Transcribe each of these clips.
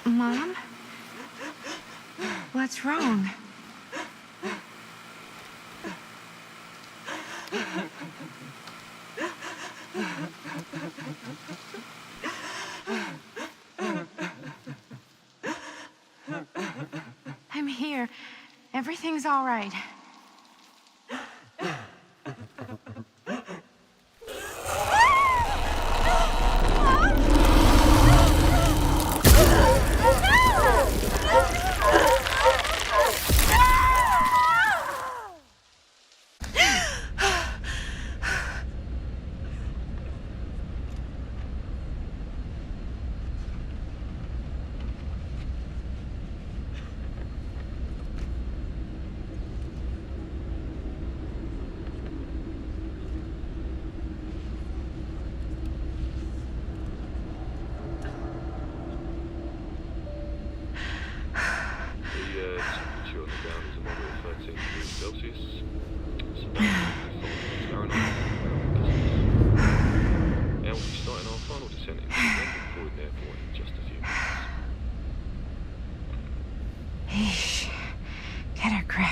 Mom? What's wrong? I'm here. Everything's all right. Eesh. Get a grip.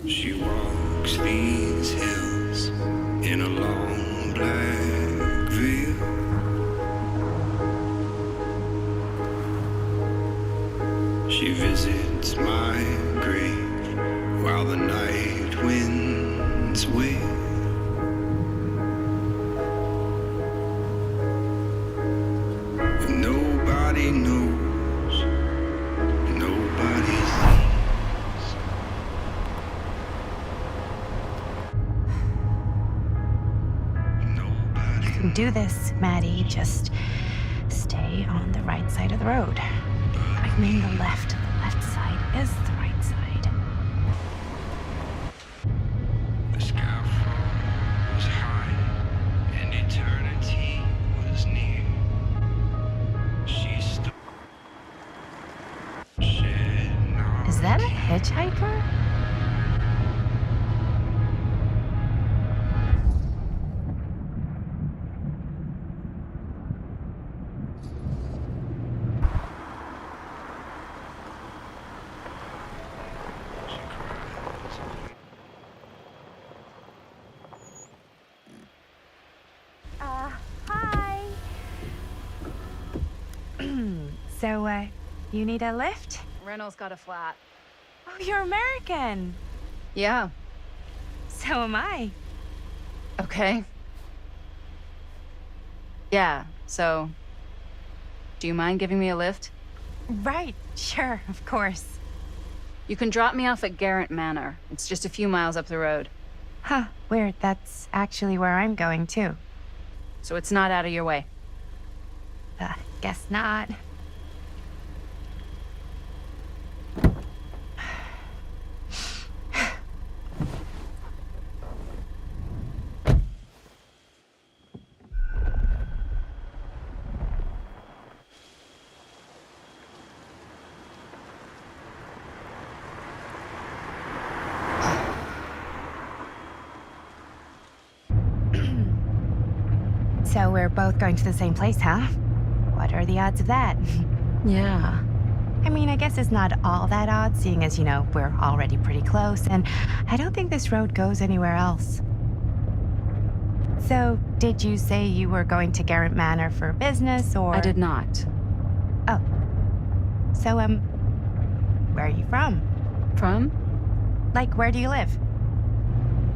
She walks these hills in a long black veil. She visits my grave while the night winds wail. Nobody knows, nobody sees. Nobody You can do this, Maddie. Just stay on the right side of the road. I mean the left. The left side is the right side. The sky was high and eternity was near. She stood. Is that a hitchhiker? Hi. So, you need a lift? Reynolds got a flat. Oh, you're American. Yeah. So am I. Okay. Yeah, so... Do you mind giving me a lift? Right, sure, of course. You can drop me off at Garrett Manor. It's just a few miles up the road. Huh, weird. That's actually where I'm going, too. So it's not out of your way. Guess not. So we're both going to the same place, huh? What are the odds of that? Yeah. I mean, I guess it's not all that odd, seeing as, you know, we're already pretty close, and I don't think this road goes anywhere else. So, did you say you were going to Garrett Manor for business, or...? I did not. Oh. So, where are you from? From? Like, where do you live?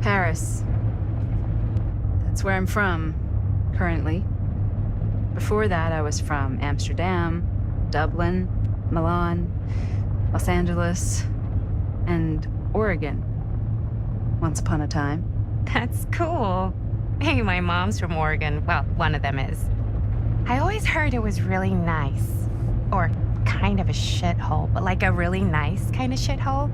Paris. That's where I'm from, currently. Before that, I was from Amsterdam, Dublin, Milan, Los Angeles, and Oregon. Once upon a time. That's cool. Hey, my mom's from Oregon. Well, one of them is. I always heard it was really nice. Or kind of a shithole, but like a really nice kind of shithole.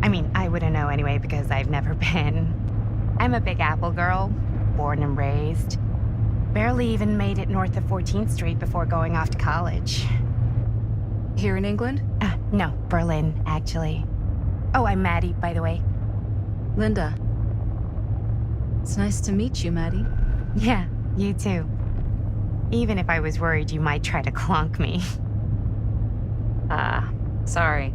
I mean, I wouldn't know anyway because I've never been. I'm a Big Apple girl, born and raised. Barely even made it north of 14th Street before going off to college. Here in England? No, Berlin, actually. Oh, I'm Maddie, by the way. Linda. It's nice to meet you, Maddie. Yeah, you too. Even if I was worried you might try to clonk me. Sorry.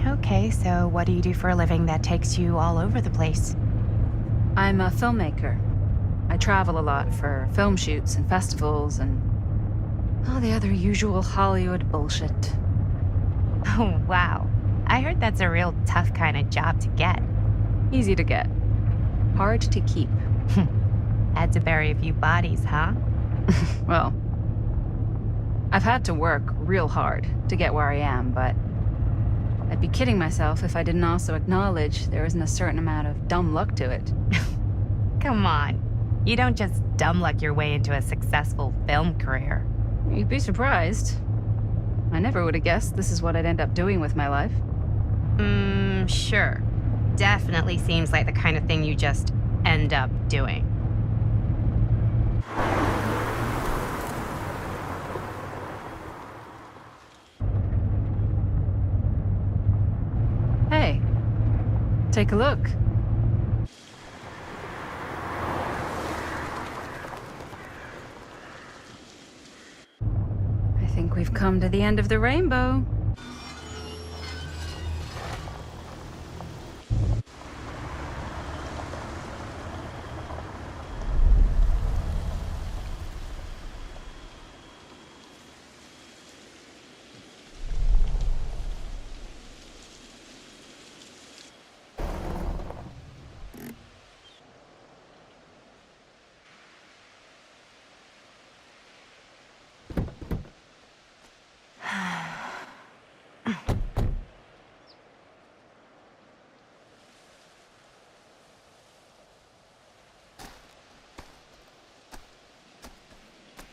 Okay, so what do you do for a living that takes you all over the place? I'm a filmmaker. I travel a lot for film shoots and festivals and all the other usual Hollywood bullshit. Oh, wow. I heard that's a real tough kind of job to get. Easy to get. Hard to keep. Had to bury a few bodies, huh? Well, I've had to work real hard to get where I am, but I'd be kidding myself if I didn't also acknowledge there isn't a certain amount of dumb luck to it. Come on. You don't just dumb luck your way into a successful film career. You'd be surprised. I never would have guessed this is what I'd end up doing with my life. Sure. Definitely seems like the kind of thing you just end up doing. Hey, take a look. I think we've come to the end of the rainbow.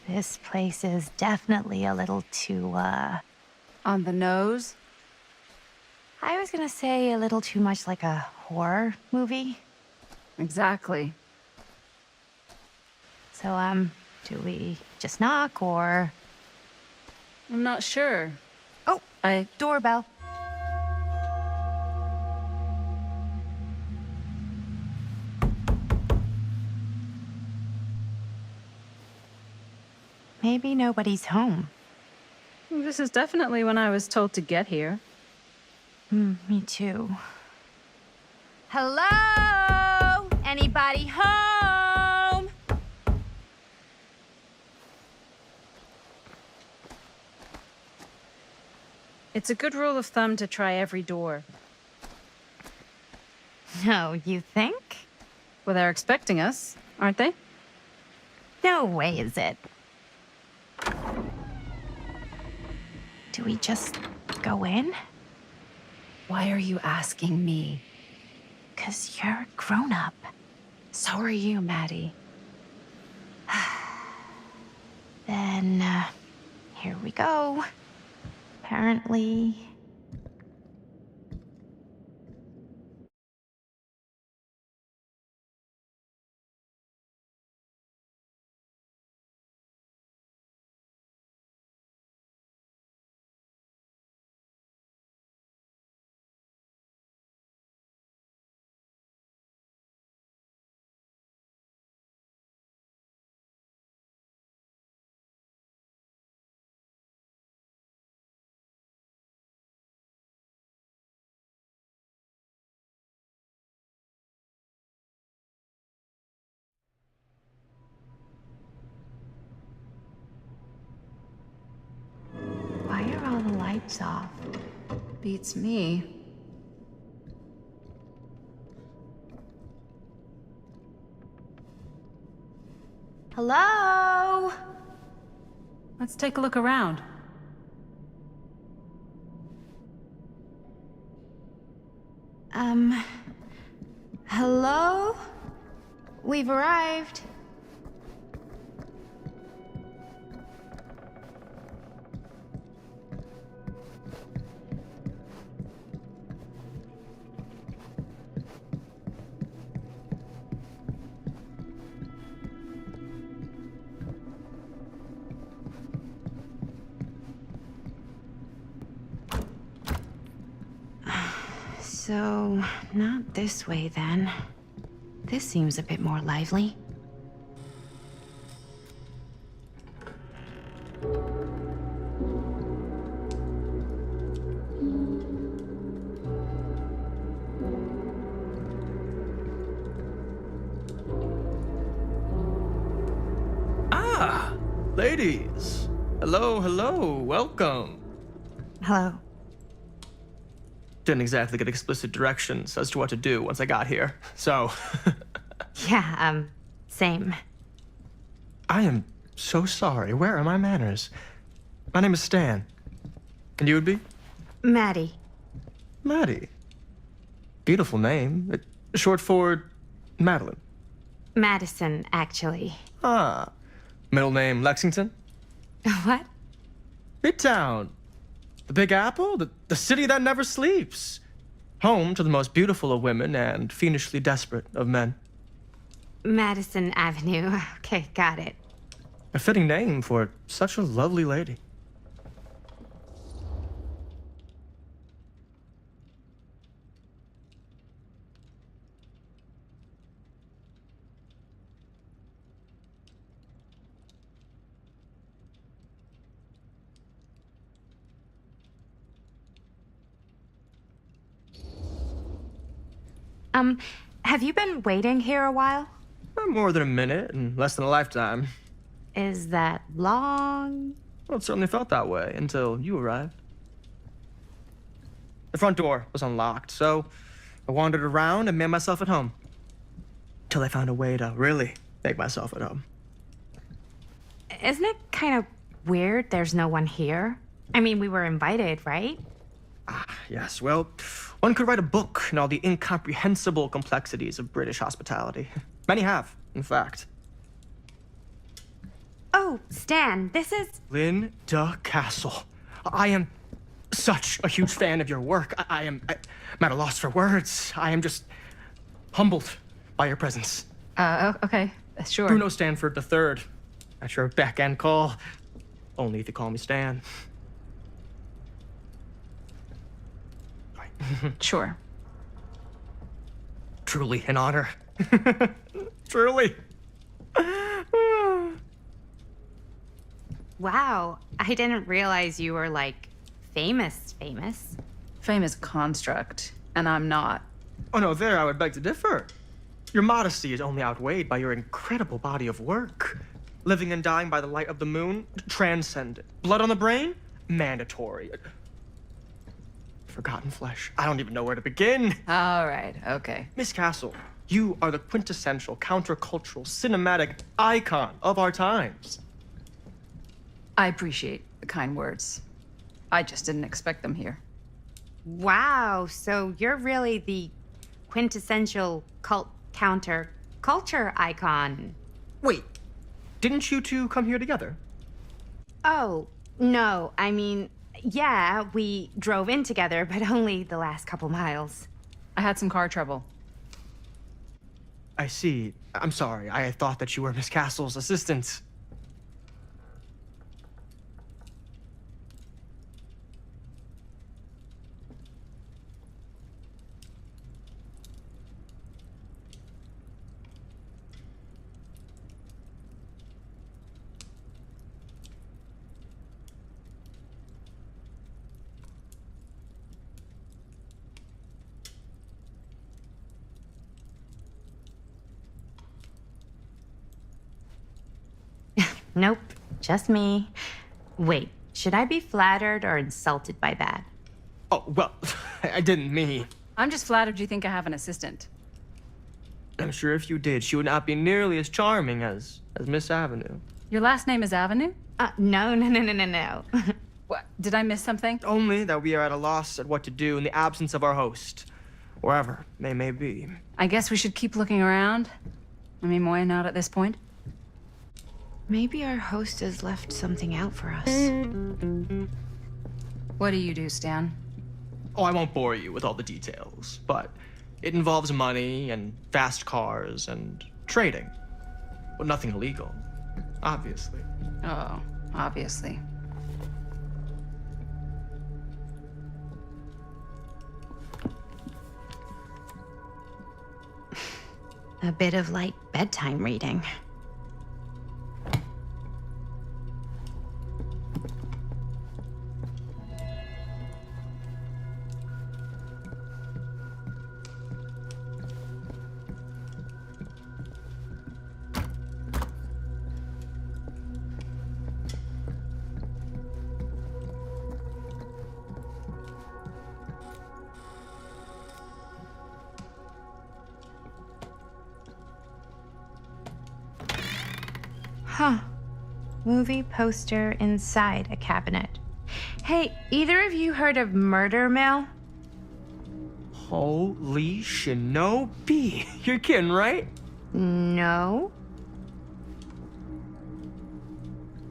This place is definitely a little too, On the nose? I was gonna say a little too much like a horror movie. Exactly. So, do we just knock or... I'm not sure. Oh, doorbell. Maybe nobody's home. This is definitely when I was told to get here. Me too. Hello? Anybody home? It's a good rule of thumb to try every door. No, you think? Well, they're expecting us, aren't they? No way is it. Do we just go in? Why are you asking me? 'Cause you're a grown-up. So are you, Maddie. Then, here we go. Apparently... all the lights off? Beats me. Hello? Let's take a look around. Hello? We've arrived. So, not this way then. This seems a bit more lively. Ah, ladies. Hello, welcome. Hello. Didn't exactly get explicit directions as to what to do once I got here, so... Yeah, same. I am so sorry. Where are my manners? My name is Stan. And you would be? Maddie. Maddie. Beautiful name. Short for Madeline. Madison, actually. Ah. Middle name Lexington? What? Midtown. The Big Apple? The city that never sleeps. Home to the most beautiful of women and fiendishly desperate of men. Madison Avenue. Okay, got it. A fitting name for such a lovely lady. Have you been waiting here a while? More than a minute and less than a lifetime. Is that long? Well, it certainly felt that way until you arrived. The front door was unlocked, so I wandered around and made myself at home. Till I found a way to really make myself at home. Isn't it kind of weird there's no one here? I mean, we were invited, right? Yes, well, one could write a book in all the incomprehensible complexities of British hospitality. Many have, in fact. Oh, Stan, this is... Linda Castle. I am such a huge fan of your work. I'm at a loss for words. I am just humbled by your presence. Okay, sure. Bruno Stanford III, at your beck and call. Only if you call me Stan. Sure. Truly an honor. Truly. Wow, I didn't realize you were, like, famous. Fame is a construct, and I'm not. Oh no, there I would beg to differ. Your modesty is only outweighed by your incredible body of work. Living and dying by the light of the moon, transcendent. Blood on the brain, mandatory. Forgotten flesh. I don't even know where to begin. All right, okay. Miss Castle, you are the quintessential countercultural cinematic icon of our times. I appreciate the kind words. I just didn't expect them here. Wow, so you're really the quintessential counter-culture icon. Wait, didn't you two come here together? Oh, no, I mean, yeah, we drove in together, but only the last couple miles. I had some car trouble. I see. I'm sorry. I thought that you were Miss Castle's assistant. Nope, just me. Wait, Should I be flattered or insulted by that? Oh, well, I didn't mean. I'm just flattered you think I have an assistant. I'm sure if you did, she would not be nearly as charming as Miss Avenue. Your last name is Avenue? No. What? Did I miss something? Only that we are at a loss at what to do in the absence of our host, wherever they may be. I guess we should keep looking around. I mean, why not at this point? Maybe our host has left something out for us. What do you do, Stan? Oh, I won't bore you with all the details, but it involves money and fast cars and trading. But nothing illegal, obviously. Oh, obviously. A bit of light bedtime reading. Huh. Movie poster inside a cabinet. Hey, either of you heard of Murder Mill? Holy shinobi. You're kidding, right? No.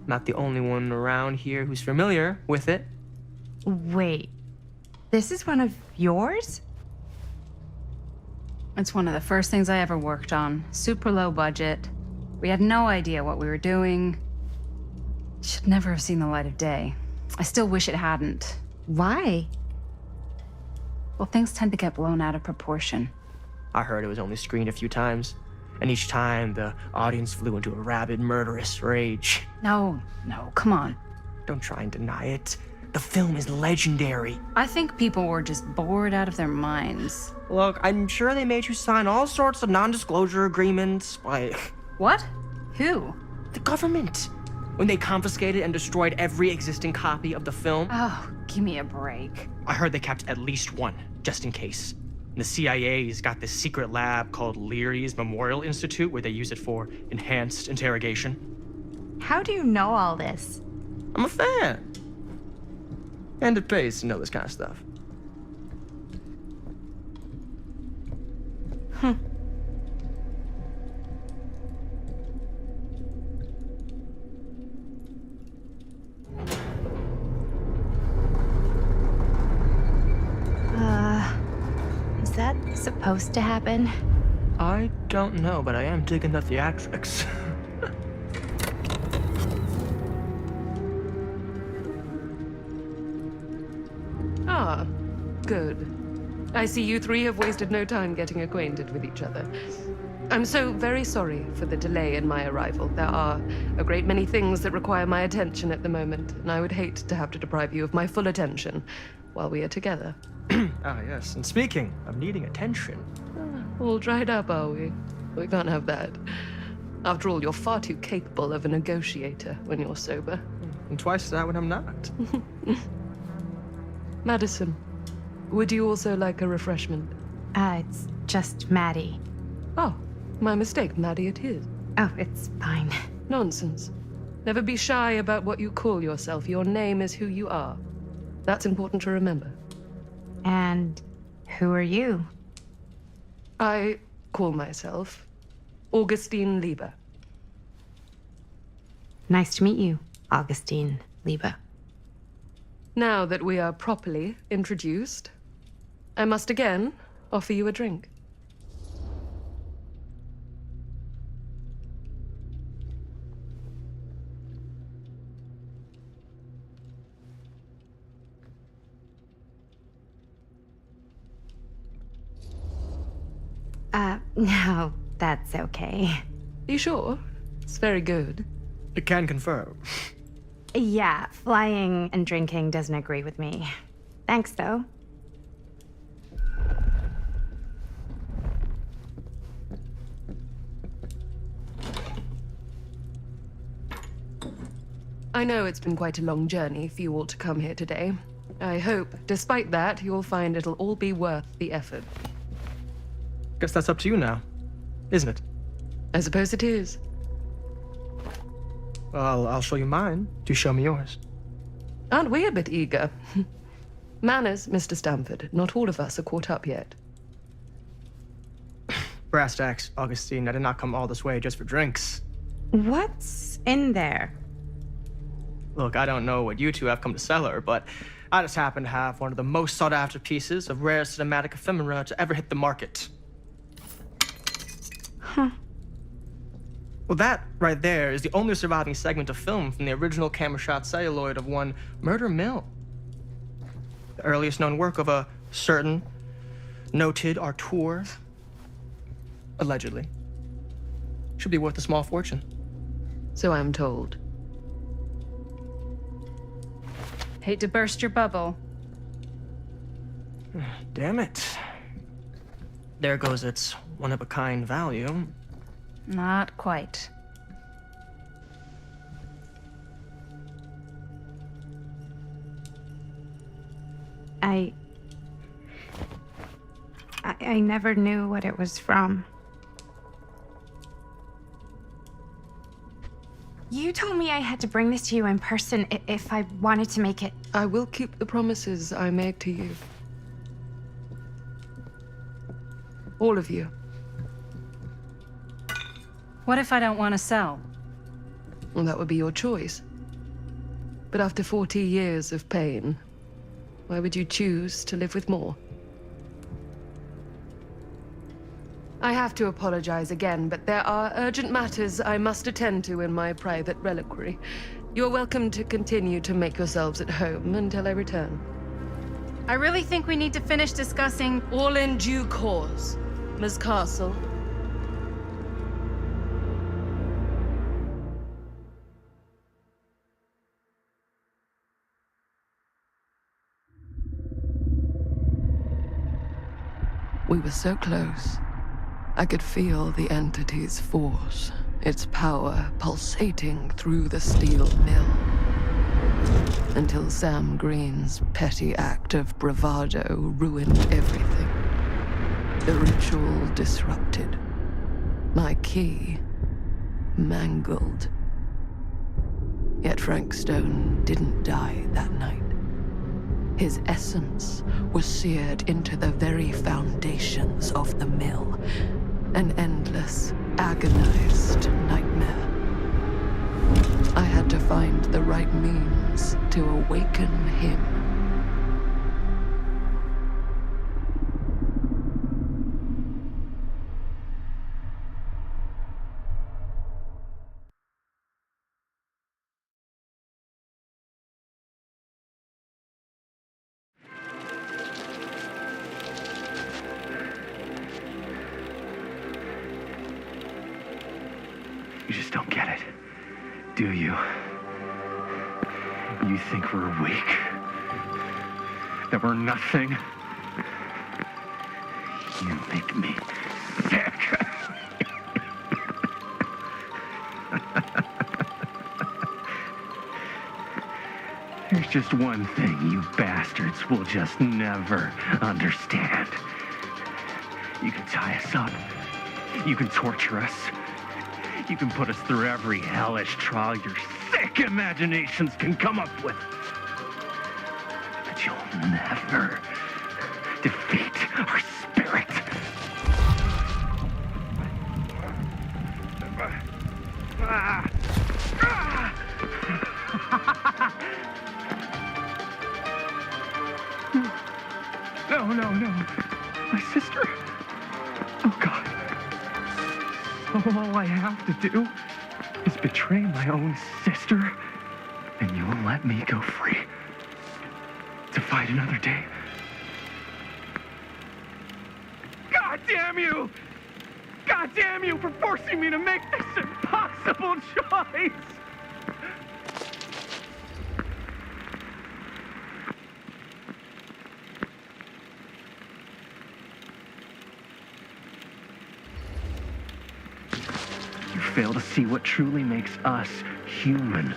Not the only one around here who's familiar with it. Wait. This is one of yours? It's one of the first things I ever worked on. Super low budget. We had no idea what we were doing. Should never have seen the light of day. I still wish it hadn't. Why? Well, things tend to get blown out of proportion. I heard it was only screened a few times, and each time the audience flew into a rabid, murderous rage. No, come on. Don't try and deny it. The film is legendary. I think people were just bored out of their minds. Look, I'm sure they made you sign all sorts of non-disclosure agreements, like What? Who? the government. When they confiscated and destroyed every existing copy of the film, Oh, give me a break. I heard they kept at least one, just in case. And the CIA's got this secret lab called Leary's Memorial Institute where they use it for enhanced interrogation. How do you know all this? I'm a fan. And it pays to know this kind of stuff. Is that supposed to happen? I don't know, but I am digging the theatrics. Ah, good. I see you three have wasted no time getting acquainted with each other. I'm so very sorry for the delay in my arrival. There are a great many things that require my attention at the moment, and I would hate to have to deprive you of my full attention while we are together. Ah, yes. And speaking of needing attention, All dried up, are we? We can't have that. After all, you're far too capable of a negotiator when you're sober. and twice that when I'm not. Madison, would you also like a refreshment? It's just Maddie. Oh, my mistake, Maddie it is. Oh, it's fine. Nonsense. Never be shy about what you call yourself. Your name is who you are. That's important to remember. And who are you? I call myself Augustine Lieber. Nice to meet you, Augustine Lieber. Now that we are properly introduced, I must again offer you a drink. No, that's okay. You sure? It's very good. I can confirm. Yeah, flying and drinking doesn't agree with me. Thanks, though. I know it's been quite a long journey for you all to come here today. I hope, despite that, you'll find it'll all be worth the effort. Guess that's up to you now, isn't it? I suppose it is. Well, I'll show you mine. Do show me yours. Aren't we a bit eager? Manners, Mr. Stamford. Not all of us are caught up yet. Brass tacks, Augustine. I did not come all this way just for drinks. What's in there? Look, I don't know what you two have come to cellar, but I just happen to have one of the most sought-after pieces of rare cinematic ephemera to ever hit the market. Huh. Well, that right there is the only surviving segment of film from the original camera-shot celluloid of one Murder Mill. The earliest known work of a certain noted auteur, allegedly. Should be worth a small fortune. So I'm told. Hate to burst your bubble. Damn it. There goes its one-of-a-kind value. Not quite. I never knew what it was from. You told me I had to bring this to you in person if I wanted to make it. I will keep the promises I made to you. All of you. What if I don't want to sell? Well, that would be your choice. But after 40 years of pain, why would you choose to live with more? I have to apologize again, but there are urgent matters I must attend to in my private reliquary. You're welcome to continue to make yourselves at home until I return. I really think we need to finish discussing. All in due course, Ms. Castle. We were so close. I could feel the entity's force, its power pulsating through the steel mill. Until Sam Green's petty act of bravado ruined everything. The ritual disrupted. My key mangled. Yet Frank Stone didn't die that night. His essence was seared into the very foundations of the mill. An endless, agonized nightmare. I had to find the right means to awaken him. You just don't get it, do you? You think we're weak? That we're nothing? You make me sick. There's just one thing you bastards will just never understand. You can tie us up. You can torture us. You can put us through every hellish trial your sick imaginations can come up with. But you'll never defeat our spirit. No. My sister. Oh, God. All I have to do is betray my own sister, and you will let me go free to fight another day. God damn you! God damn you for forcing me to make this impossible choice! You fail to see what truly makes us human.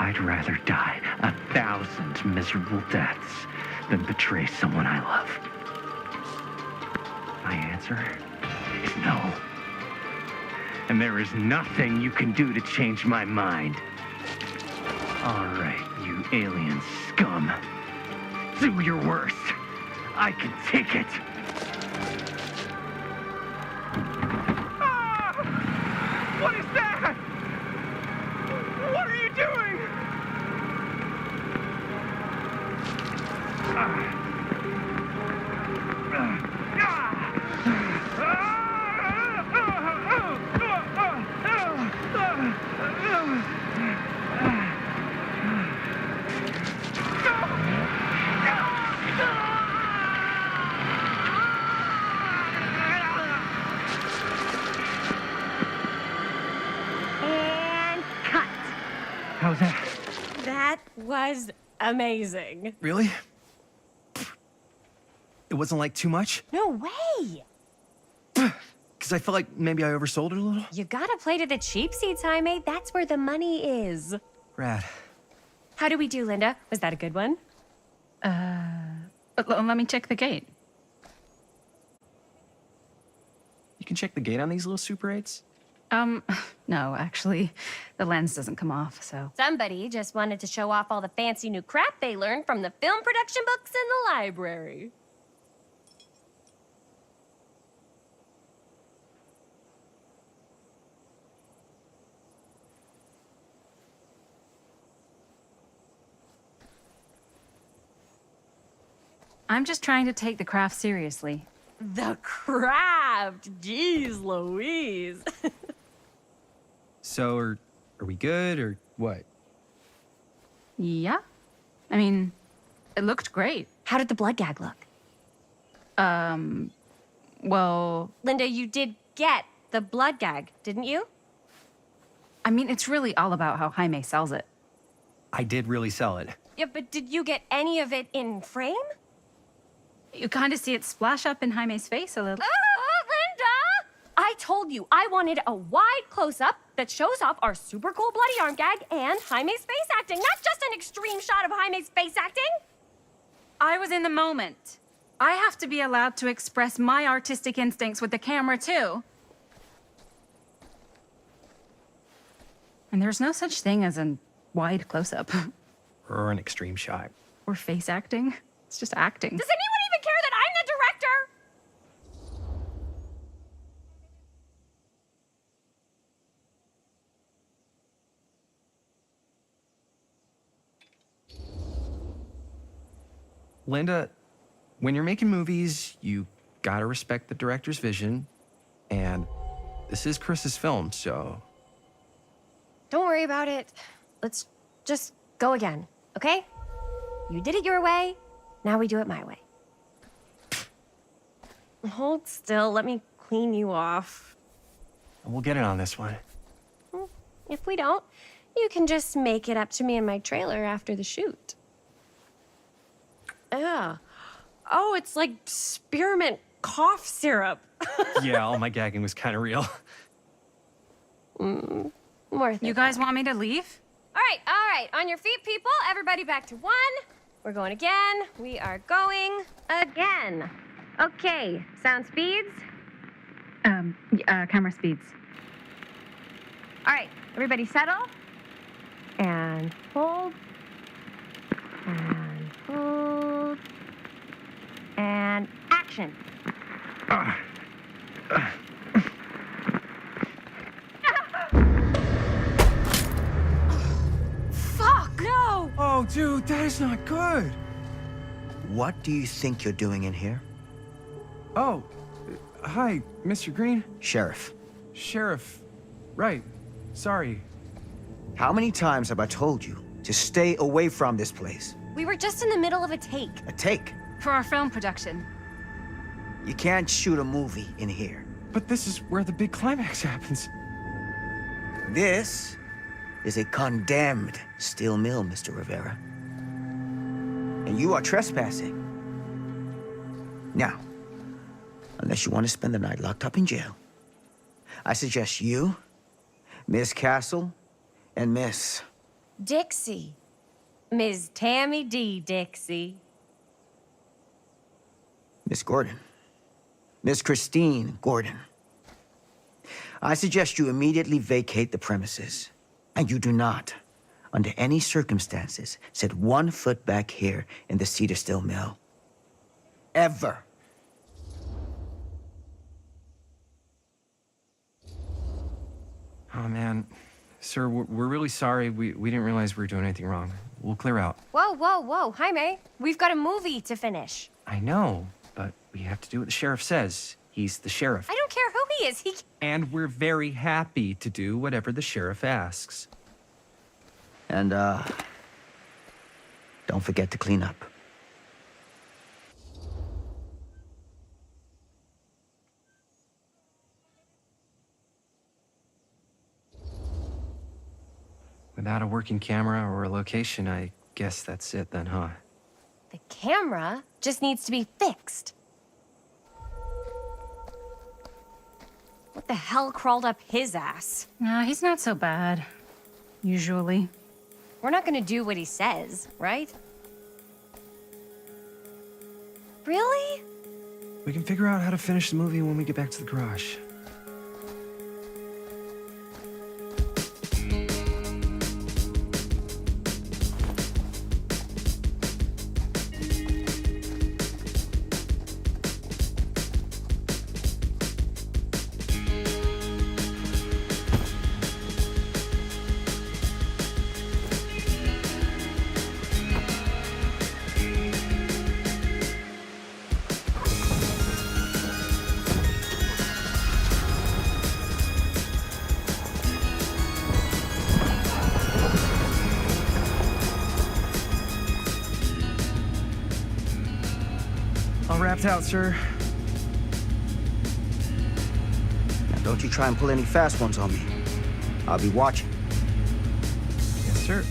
I'd rather die 1,000 miserable deaths than betray someone I love. My answer is no. And there is nothing you can do to change my mind. All right, you alien scum. Do your worst. I can take it. Ah! What is that? What are you doing? And cut. How's that? That was amazing. Really? It wasn't like too much? No way. Because I felt like maybe I oversold it a little? You gotta play to the cheap seats, Jaime. That's where the money is. Rad. How do we do, Linda? Was that a good one? Let me check the gate. You can check the gate on these little Super 8s? No, actually, the lens doesn't come off, so. Somebody just wanted to show off all the fancy new crap they learned from the film production books in the library. I'm just trying to take the craft seriously. The craft! Jeez Louise. So, are we good, or what? Yeah? I mean, it looked great. How did the blood gag look? Well, Linda, you did get the blood gag, didn't you? I mean, it's really all about how Jaime sells it. I did really sell it. Yeah, but did you get any of it in frame? You kind of see it splash up in Jaime's face a little. Linda! I told you I wanted a wide close-up that shows off our super cool bloody arm gag and Jaime's face acting, not just an extreme shot of Jaime's face acting. I was in the moment. I have to be allowed to express my artistic instincts with the camera, too. And there's no such thing as a wide close-up. Or an extreme shot. Or face acting. It's just acting. Does anyone even care that I'm the director? Linda, when you're making movies, you gotta respect the director's vision. And this is Chris's film, so... Don't worry about it. Let's just go again, okay? You did it your way, now we do it my way. Hold still, let me clean you off. We'll get it on this one. If we don't, you can just make it up to me in my trailer after the shoot. Yeah. Oh, it's like spearmint cough syrup. Yeah, all my gagging was kind of real. Worth it. You guys want me to leave? All right. On your feet, people. Everybody back to one. We're going again. We are going again. Okay, sound speeds. Camera speeds. All right, everybody settle. And hold. And hold. And action. Fuck! No! Oh, dude, that is not good. What do you think you're doing in here? Oh, hi, Mr. Green. Sheriff, Sheriff. Right. Sorry. how many times have I told you to stay away from this place? We were just in the middle of a take. A take. For our film production. You can't shoot a movie in here. But this is where the big climax happens. This is a condemned steel mill, Mr. Rivera. And you are trespassing. Now, unless you want to spend the night locked up in jail, I suggest you, Miss Castle, and Miss Dixie. Ms. Tammy D. Dixie. Miss Gordon. Miss Christine Gordon. I suggest you immediately vacate the premises. And you do not, under any circumstances, set 1 foot back here in the Cedar Still Mill. Ever. Oh, man. Sir, we're really sorry. We didn't realize we were doing anything wrong. We'll clear out. Whoa, whoa, whoa. Jaime, we've got a movie to finish. I know, but we have to do what the sheriff says. He's the sheriff. I don't care who he is. And we're very happy to do whatever the sheriff asks. And, don't forget to clean up. Without a working camera or a location, I guess that's it then, huh? The camera just needs to be fixed. What the hell crawled up his ass? Nah, he's not so bad. Usually. We're not gonna do what he says, right? Really? We can figure out how to finish the movie when we get back to the garage. All wrapped out, sir. Now, don't you try and pull any fast ones on me. I'll be watching. Yes, sir.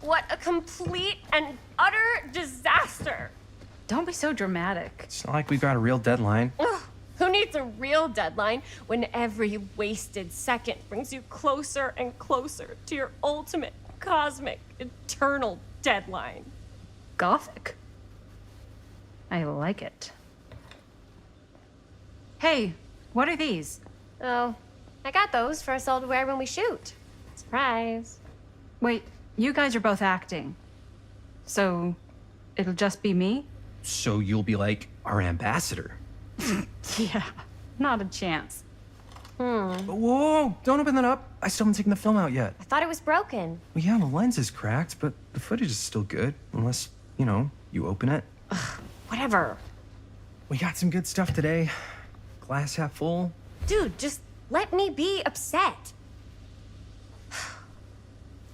What a complete and utter disaster. Don't be so dramatic. It's not like we've got a real deadline. Ugh, who needs a real deadline when every wasted second brings you closer and closer to your ultimate, cosmic, eternal deadline? Gothic. I like it. Hey, what are these? Oh, I got those for us all to wear when we shoot. Surprise. Wait, you guys are both acting. So, it'll just be me? So you'll be like our ambassador. Yeah, not a chance. Whoa, don't open that up. I still haven't taken the film out yet. I thought it was broken. Well, yeah, the lens is cracked, but the footage is still good. Unless, you open it. Whatever. We got some good stuff today. Glass half full. Dude, just let me be upset.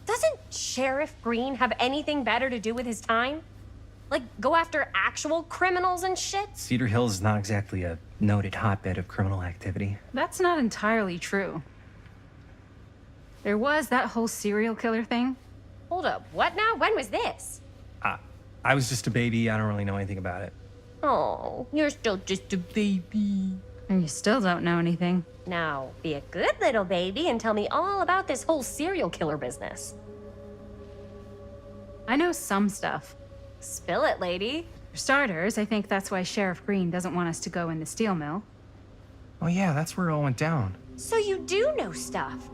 Doesn't Sheriff Green have anything better to do with his time? Like, go after actual criminals and shit? Cedar Hills is not exactly a noted hotbed of criminal activity. That's not entirely true. There was that whole serial killer thing. Hold up, what now? When was this? I was just a baby. I don't really know anything about it. Oh, you're still just a baby. And you still don't know anything. Now, be a good little baby and tell me all about this whole serial killer business. I know some stuff. Spill it, lady. For starters, I think that's why Sheriff Green doesn't want us to go in the steel mill. Oh yeah, that's where it all went down. So you do know stuff.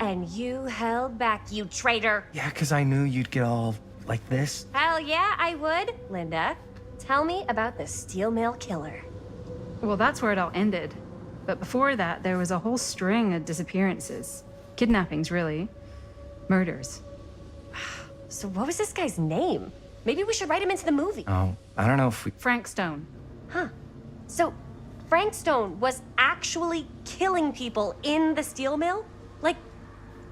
And you held back, you traitor. Yeah, because I knew you'd get all like this. Hell yeah, I would. Linda, tell me about the steel mill killer. Well, that's where it all ended. But before that, there was a whole string of disappearances. Kidnappings, really. Murders. So what was this guy's name? Maybe we should write him into the movie. Oh, I don't know if we... Frank Stone. Huh. So Frank Stone was actually killing people in the steel mill? Like,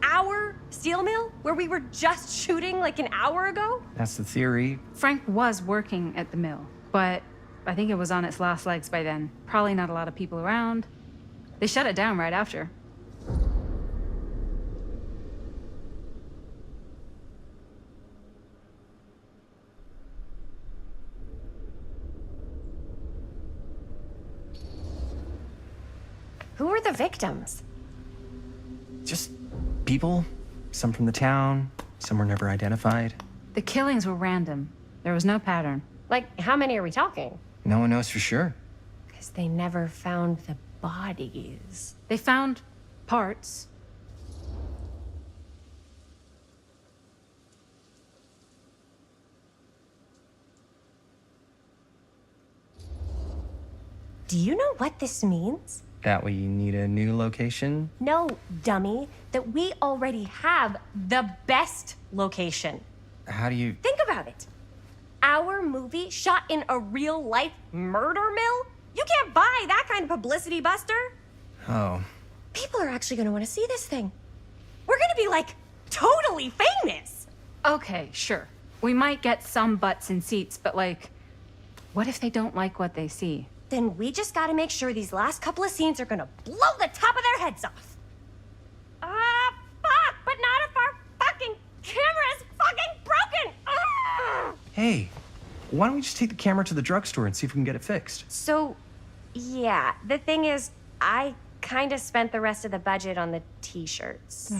our steel mill? Where we were just shooting like an hour ago? That's the theory. Frank was working at the mill, but I think it was on its last legs by then. Probably not a lot of people around. They shut it down right after. Who were the victims? Just people. Some from the town. Some were never identified. The killings were random. There was no pattern. Like, how many are we talking? No one knows for sure. Because they never found the bodies. They found parts. Do you know what this means? That we need a new location? No, dummy. That we already have the best location. How do you... Think about it. Our movie shot in a real-life murder mill? You can't buy that kind of publicity, Buster. Oh. People are actually gonna want to see this thing. We're gonna be, like, totally famous. Okay, sure. We might get some butts in seats, but like, what if they don't like what they see? Then we just gotta make sure these last couple of scenes are gonna blow the top of their heads off. Fuck, but not if our fucking camera is fucking broken. Hey, why don't we just take the camera to the drugstore and see if we can get it fixed? So, yeah, the thing is, I kind of spent the rest of the budget on the t-shirts.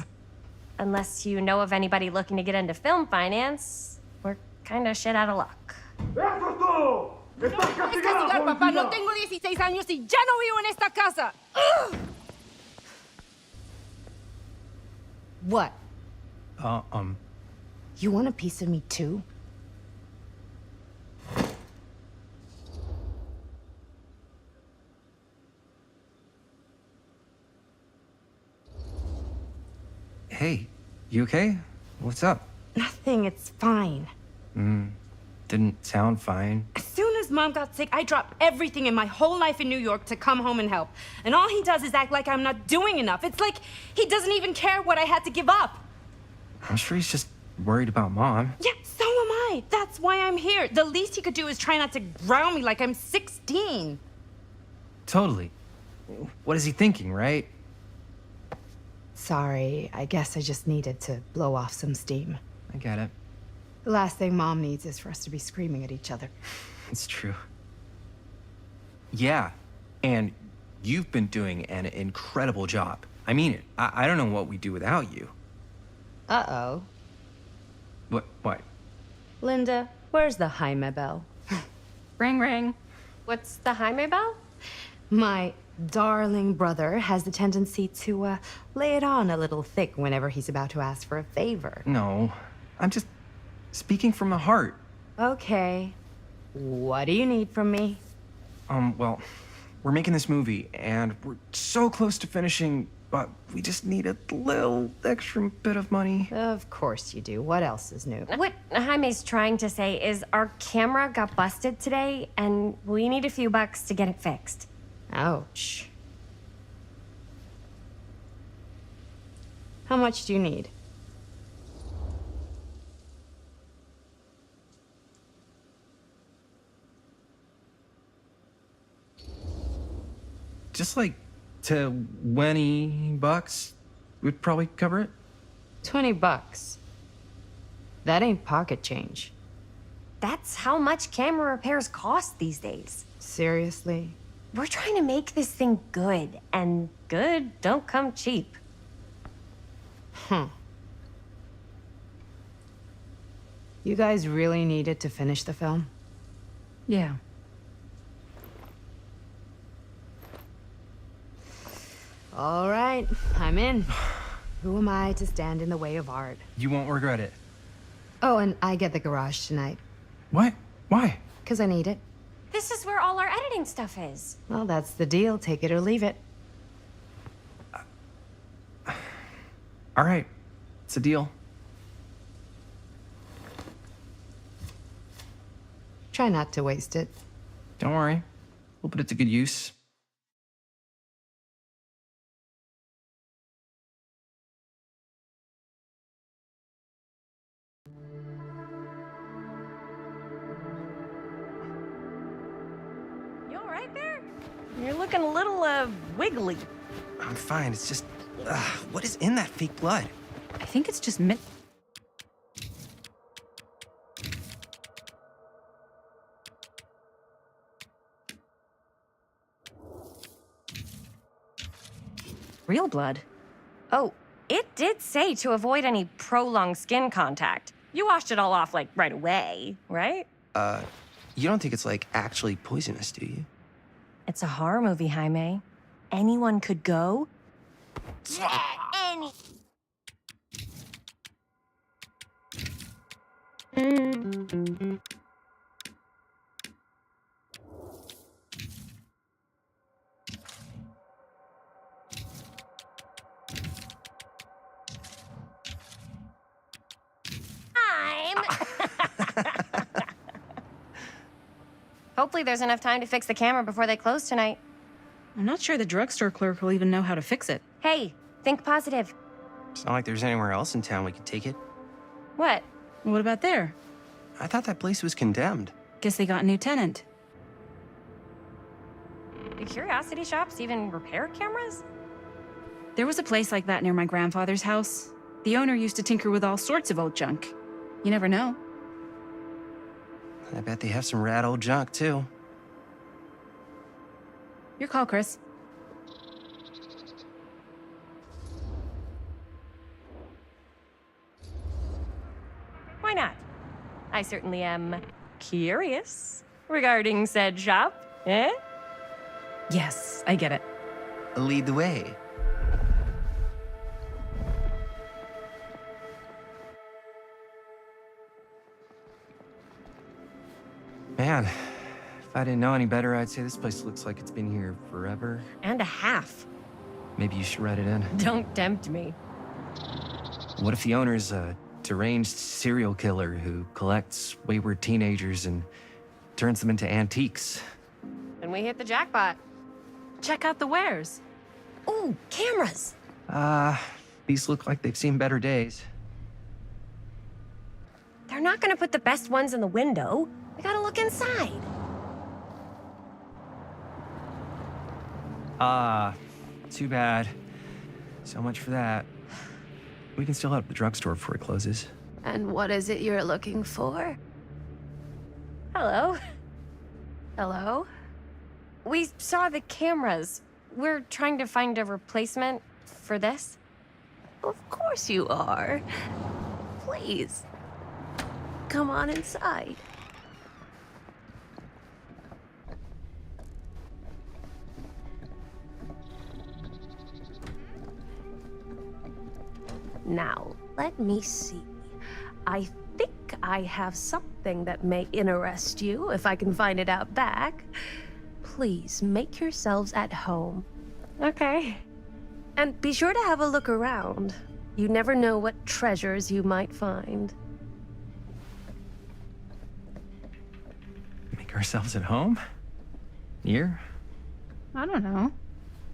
Unless you know of anybody looking to get into film finance, we're kind of shit out of luck. Es castigar, papá. No tengo 16 años y ya no vivo en esta casa. What? You want a piece of me too? Hey, you okay? What's up? Nothing, it's fine. Didn't sound fine. As soon as Mom got sick, I dropped everything in my whole life in New York to come home and help. And all he does is act like I'm not doing enough. It's like he doesn't even care what I had to give up. I'm sure he's just worried about Mom. Yeah, so am I. That's why I'm here. The least he could do is try not to ground me like I'm 16. Totally. What is he thinking, right? Sorry, I guess I just needed to blow off some steam. I get it. The last thing Mom needs is for us to be screaming at each other. It's true. Yeah, and you've been doing an incredible job. I mean it. I don't know what we'd do without you. Uh-oh. What? Linda, where's the Jaime bell? Ring, ring. What's the Jaime bell? My darling brother has the tendency to, lay it on a little thick whenever he's about to ask for a favor. No, I'm just speaking from the heart. Okay. What do you need from me? Well, we're making this movie, and we're so close to finishing, but we just need a little extra bit of money. Of course you do. What else is new? What Jaime's trying to say is our camera got busted today, and we need a few bucks to get it fixed. Ouch. How much do you need? just like $20 would probably cover it. $20. That ain't pocket change. That's how much camera repairs cost these days. Seriously? We're trying to make this thing good, and good don't come cheap. You guys really needed to finish the film? Yeah. All right, I'm in. Who am I to stand in the way of art? You won't regret it. Oh, and I get the garage tonight, What? Why? 'cause I need it. This is where all our editing stuff is. Well, that's the deal. Take it or leave it. All right. It's a deal. Try not to waste it. Don't worry. We'll put it to good use. You all right there? You're looking a little, wiggly. I'm fine. It's just, what is in that fake blood? I think it's just real blood. Oh, it did say to avoid any prolonged skin contact. You washed it all off, like, right away, right? You don't think it's, like, actually poisonous, do you? It's a horror movie, Jaime. Anyone could go. Yeah, any. Hopefully there's enough time to fix the camera before they close tonight. I'm not sure the drugstore clerk will even know how to fix it. Hey, think positive. It's not like there's anywhere else in town we could take it. What? What about there? I thought that place was condemned. Guess they got a new tenant. Do curiosity shops even repair cameras? There was a place like that near my grandfather's house. The owner used to tinker with all sorts of old junk. You never know. I bet they have some rad old junk, too. Your call, Chris. Why not? I certainly am curious regarding said shop, eh? Yes, I get it. Lead the way. Man, if I didn't know any better, I'd say this place looks like it's been here forever. And a half. Maybe you should write it in. Don't tempt me. What if the owner's a deranged serial killer who collects wayward teenagers and turns them into antiques? Then we hit the jackpot. Check out the wares. Ooh, cameras. These look like they've seen better days. They're not gonna put the best ones in the window. We gotta look inside. Too bad. So much for that. We can still head up the drugstore before it closes. And what is it you're looking for? Hello. Hello? We saw the cameras. We're trying to find a replacement for this. Of course you are. Please. Come on inside. Now, let me see. I think I have something that may interest you, if I can find it out back. Please make yourselves at home. Okay. And be sure to have a look around. You never know what treasures you might find. Make ourselves at home? Here? I don't know.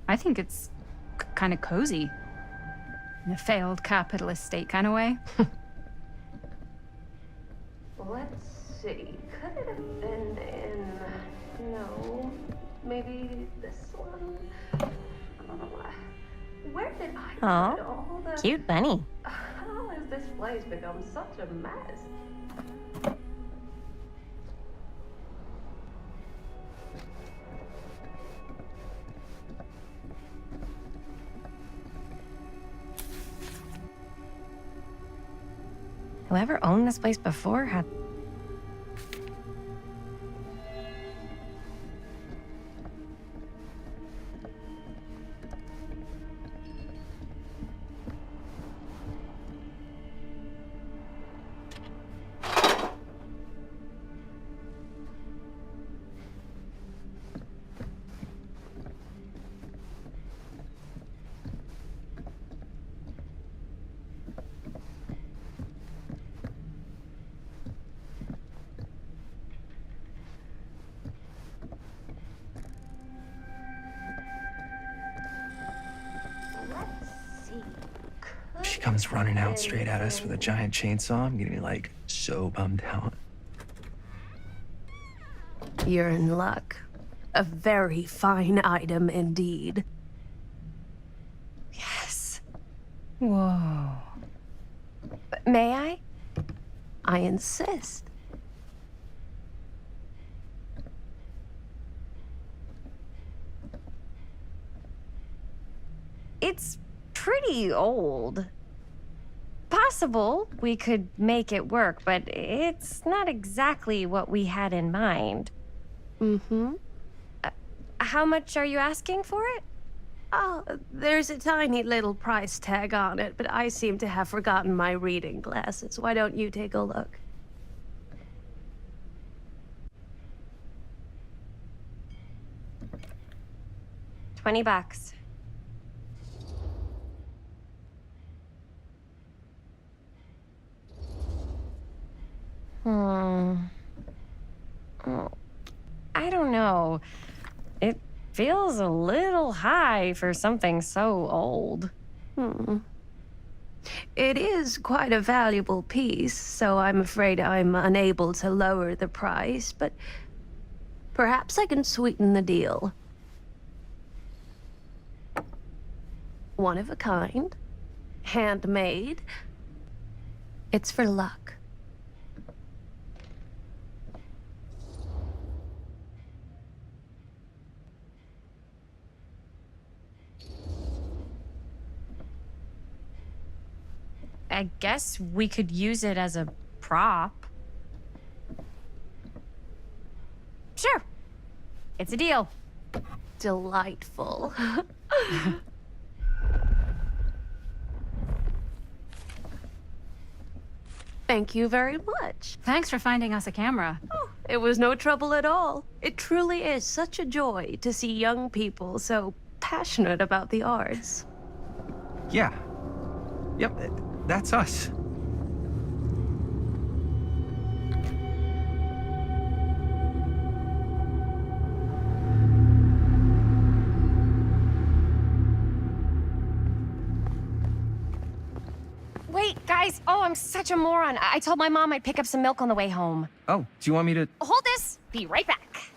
I think it's kind of cozy. In a failed capitalist state kind of way. Let's see. Could it have been in... No. Maybe this one? Where did I Aw, put all the... cute bunny. How has this place become such a mess? Whoever owned this place before had... She comes running out straight at us with a giant chainsaw. I'm getting like so bummed out. You're in luck. A very fine item indeed. Yes. Whoa. May I? I insist. It's pretty old. Possible we could make it work, but it's not exactly what we had in mind. Mm-hmm. How much are you asking for it? Oh, there's a tiny little price tag on it, but I seem to have forgotten my reading glasses. Why don't you take a look? $20. Hmm. Oh, I don't know. It feels a little high for something so old. It is quite a valuable piece, so I'm afraid I'm unable to lower the price, but perhaps I can sweeten the deal. One of a kind, handmade. It's for luck. I guess we could use it as a prop. Sure. It's a deal. Delightful. Thank you very much. Thanks for finding us a camera. Oh, it was no trouble at all. It truly is such a joy to see young people so passionate about the arts. Yeah. Yep, that's us. Wait, guys. Oh, I'm such a moron. I told my mom I'd pick up some milk on the way home. Oh, do you want me to... Hold this. Be right back.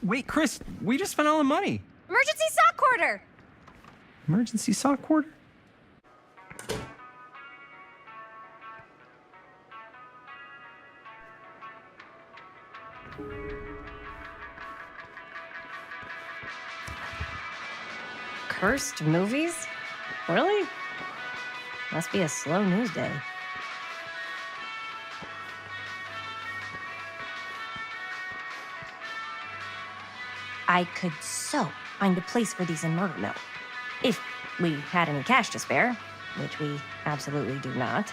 Wait, Chris, we just spent all the money. Emergency sock order. Emergency sock order? Cursed movies? Really? Must be a slow news day. I could so find a place for these in Murder Mill. If we had any cash to spare, which we absolutely do not.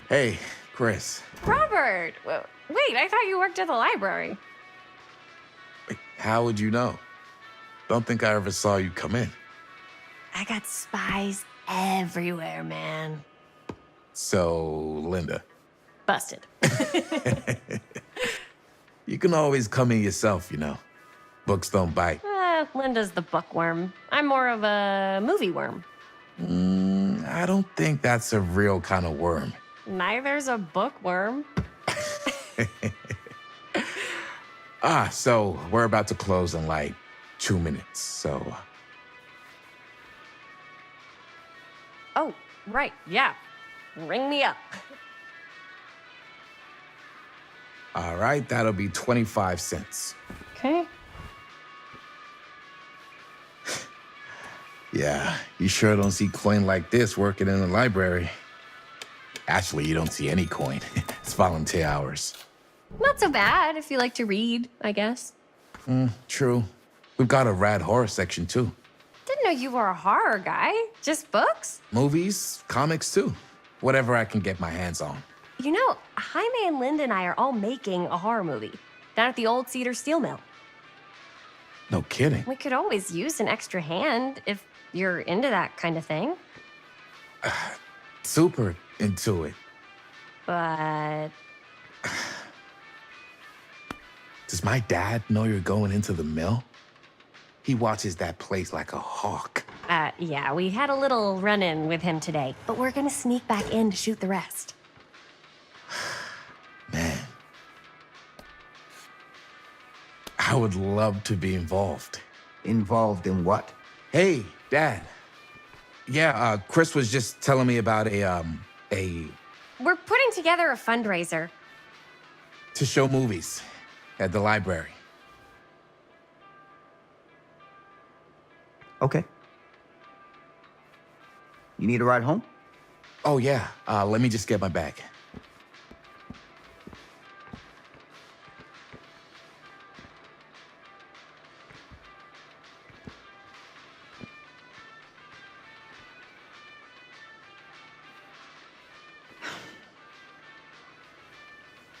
Hey, Chris. Robert! Wait, I thought you worked at the library. Wait, how would you know? Don't think I ever saw you come in. I got spies everywhere, man. So, Linda, Busted. you can always come in yourself, you know. Books don't bite. Linda's the bookworm. I'm more of a movie worm. I don't think that's a real kind of worm. Neither's a bookworm. So we're about to close in like 2 minutes, so... Oh, right, yeah. Ring me up. All right, that'll be 25 cents. Okay. Yeah, you sure don't see coin like this working in the library. Actually, you don't see any coin. It's volunteer hours. Not so bad if you like to read, I guess. True. We've got a rad horror section, too. Didn't know you were a horror guy. Just books? Movies, comics, too. Whatever I can get my hands on. You know, Jaime and Linda and I are all making a horror movie down at the old Cedar Steel Mill. No kidding. We could always use an extra hand if you're into that kind of thing. Super into it. But Does my dad know you're going into the mill? He watches that place like a hawk. Yeah, we had a little run-in with him today, but we're gonna sneak back in to shoot the rest. Man. I would love to be involved. Involved in what? Hey, Dad. Yeah, Chris was just telling me about a We're putting together a fundraiser. to show movies at the library. Okay. You need a ride home? Oh, yeah. Let me just get my bag.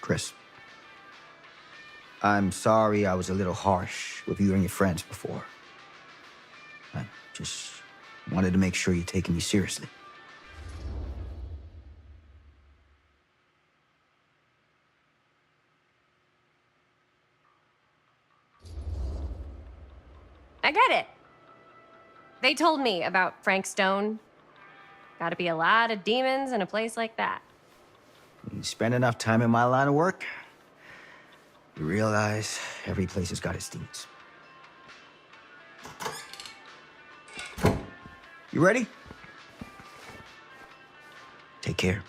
Chris. I'm sorry I was a little harsh with you and your friends before. I just wanted to make sure you're taking me seriously. I get it. They told me about Frank Stone. Gotta be a lot of demons in a place like that. You spend enough time in my line of work, you realize every place has got its demons. You ready? Take care.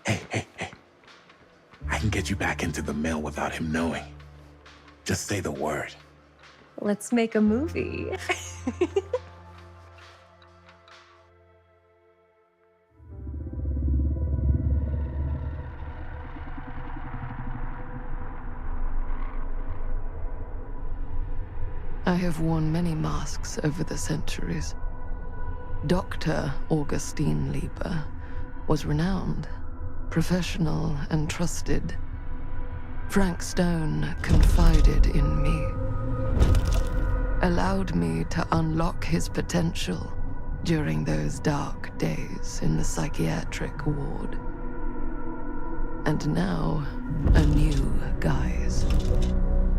Hey. I can get you back into the mill without him knowing. Just say the word. Let's make a movie. I have worn many masks over the centuries. Dr. Augustine Lieber was renowned, professional, and trusted. Frank Stone confided in me, allowed me to unlock his potential during those dark days in the psychiatric ward. And now, a new guise,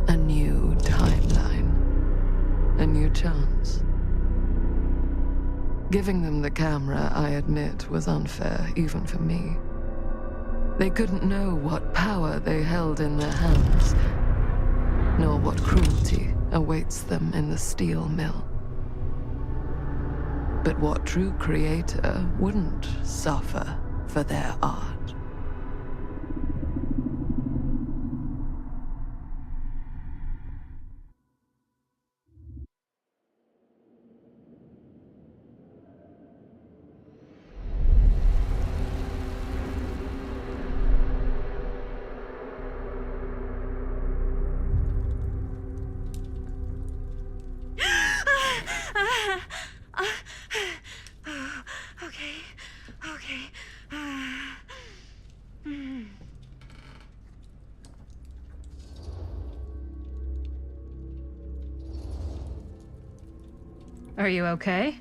a new timeline, a new chance. Giving them the camera, I admit, was unfair, even for me. They couldn't know what power they held in their hands, nor what cruelty awaits them in the steel mill. But what true creator wouldn't suffer for their art? Are you okay?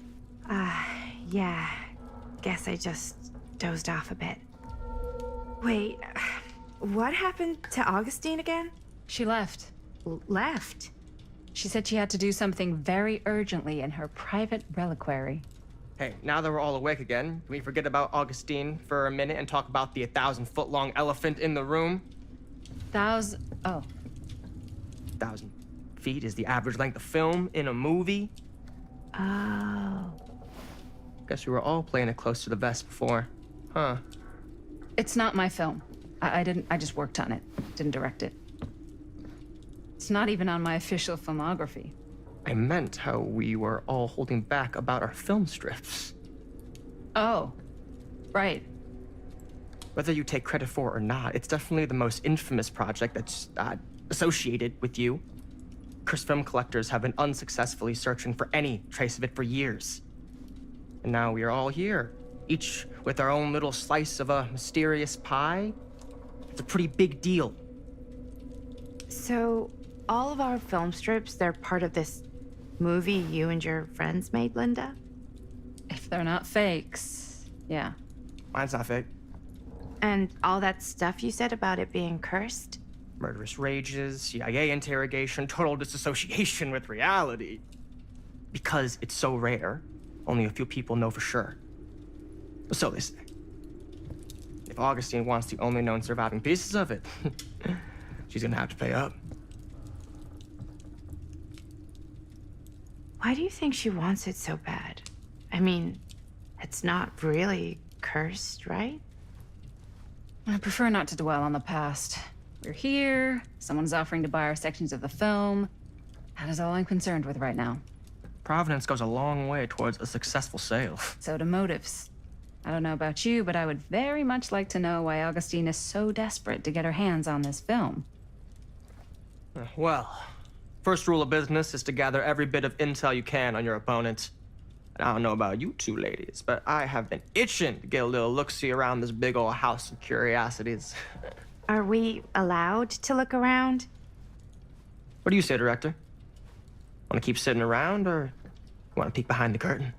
Yeah. Guess I just dozed off a bit. Wait, what happened to Augustine again? She left. Left? She said she had to do something very urgently in her private reliquary. Hey, now that we're all awake again, can we forget about Augustine for a minute and talk about the 1,000-foot-long elephant in the room? Oh. 1,000 feet is the average length of film in a movie. Oh. Guess we were all playing it close to the vest before. Huh. It's not my film. I just worked on it. Didn't direct it. It's not even on my official filmography. I meant how we were all holding back about our film strips. Oh. Right. Whether you take credit for it or not, it's definitely the most infamous project that's associated with you. Cursed film collectors have been unsuccessfully searching for any trace of it for years. And now we are all here, each with our own little slice of a mysterious pie. It's a pretty big deal. So, all of our film strips, they're part of this movie you and your friends made, Linda? If they're not fakes, yeah. Mine's not fake. And all that stuff you said about it being cursed? Murderous rages, CIA interrogation, total disassociation with reality. Because it's so rare, only a few people know for sure. So they say. If Augustine wants the only known surviving pieces of it, she's gonna have to pay up. Why do you think she wants it so bad? I mean, it's not really cursed, right? I prefer not to dwell on the past. We're here, someone's offering to buy our sections of the film. That is all I'm concerned with right now. Providence goes a long way towards a successful sale. So do motives. I don't know about you, but I would very much like to know why Augustine is so desperate to get her hands on this film. Well, first rule of business is to gather every bit of intel you can on your opponent. And I don't know about you two ladies, but I have been itching to get a little look-see around this big old house of curiosities. Are we allowed to look around? What do you say, director? Want to keep sitting around, or want to peek behind the curtain?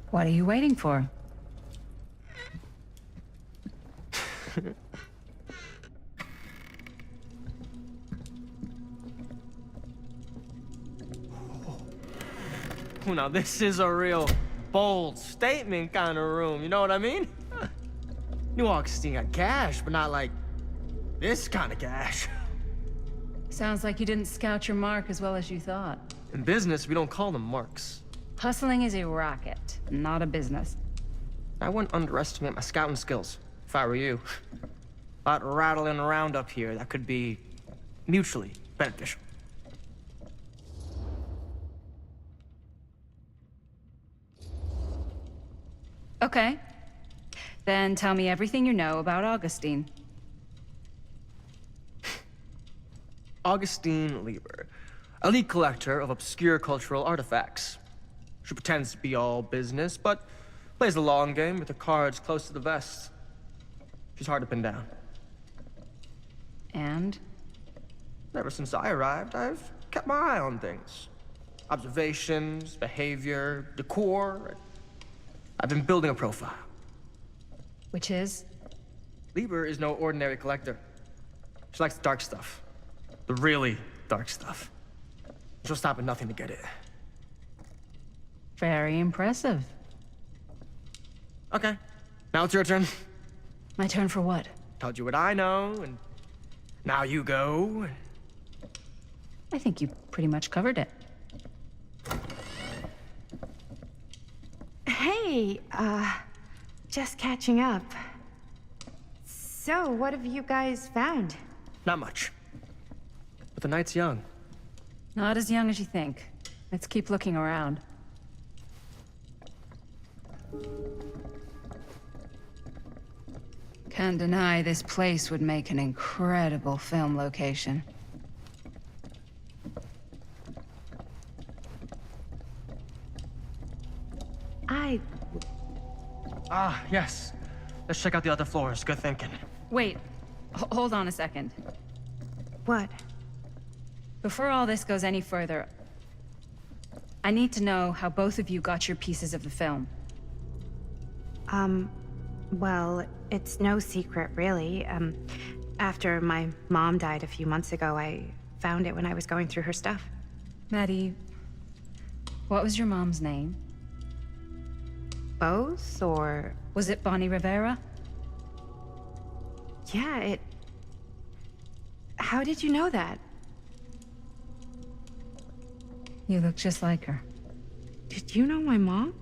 What are you waiting for? Oh, now this is a real bold statement kind of room, you know what I mean? New Augustine got cash, but not like this kind of cash. Sounds like you didn't scout your mark as well as you thought. In business, we don't call them marks. Hustling is a racket, not a business. I wouldn't underestimate my scouting skills, if I were you. A lot rattling around up here that could be mutually beneficial. Okay. Then tell me everything you know about Augustine. Augustine Lieber, elite collector of obscure cultural artifacts. She pretends to be all business, but plays the long game with her cards close to the vest. She's hard to pin down. And? Ever since I arrived, I've kept my eye on things. Observations, behavior, decor. I've been building a profile. Which is? Lieber is no ordinary collector. She likes the dark stuff. The really dark stuff. She'll stop at nothing to get it. Very impressive. Okay, now it's your turn. My turn for what? Told you what I know, and now you go. I think you pretty much covered it. Hey, just catching up. So, what have you guys found? Not much. But the night's young. Not as young as you think. Let's keep looking around. Can't deny this place would make an incredible film location. Ah, yes. Let's check out the other floors. Good thinking. Wait, hold on a second. What? Before all this goes any further, I need to know how both of you got your pieces of the film. Well, it's no secret, really. After my mom died a few months ago, I found it when I was going through her stuff. Maddie, what was your mom's name? Both, or... Was it Bonnie Rivera? Yeah, it... How did you know that? You look just like her. Did you know my mom?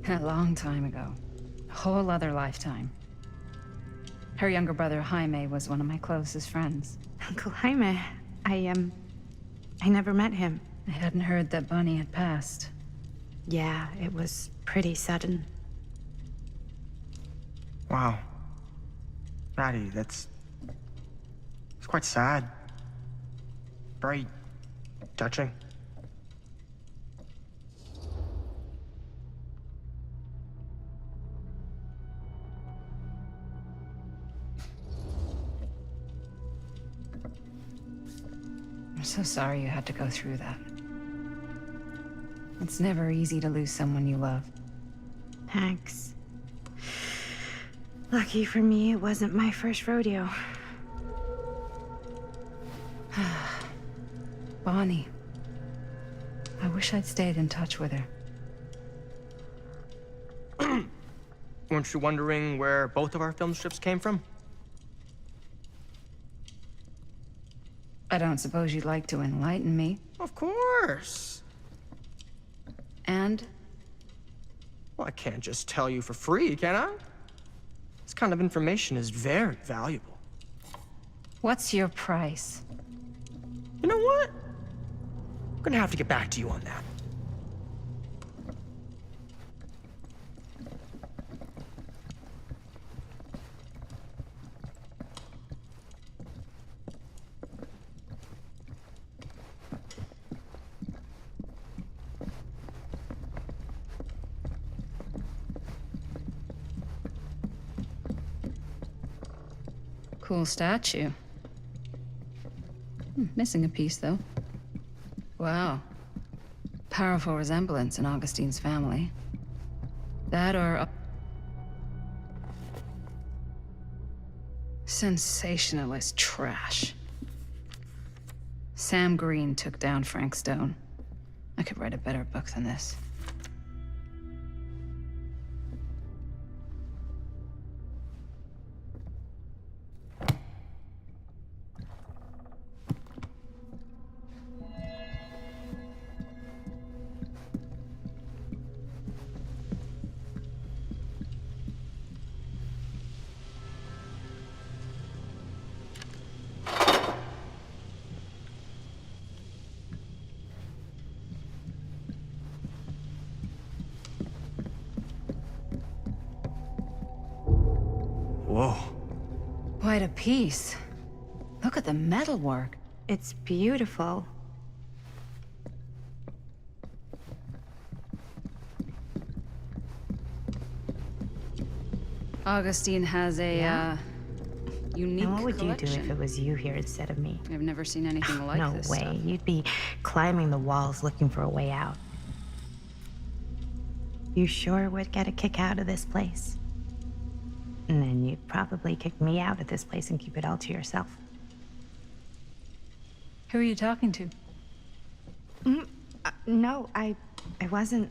A long time ago. A whole other lifetime. Her younger brother, Jaime, was one of my closest friends. Uncle Jaime, I never met him. I hadn't heard that Bonnie had passed. Yeah, it was pretty sudden. Wow. Maddie, it's quite sad. Very touching. I'm so sorry you had to go through that. It's never easy to lose someone you love. Thanks. Lucky for me, it wasn't my first rodeo. Bonnie. I wish I'd stayed in touch with her. Weren't you wondering where both of our film strips came from? I don't suppose you'd like to enlighten me. Of course. And? Well, I can't just tell you for free, can I? This kind of information is very valuable. What's your price? You know what? I'm gonna have to get back to you on that. Cool statue. Missing a piece, though. Wow. Powerful resemblance in Augustine's family. That or... sensationalist trash. Sam Green took down Frank Stone. I could write a better book than this. Whoa. Quite a piece. Look at the metalwork. It's beautiful. Augustine has a, Yeah? unique And what would collection. you do if it was you here instead of me? I've never seen anything like No this way. stuff. You'd be climbing the walls looking for a way out. You sure would get a kick out of this place. And then you'd probably kick me out of this place and keep it all to yourself. Who are you talking to? No, I wasn't.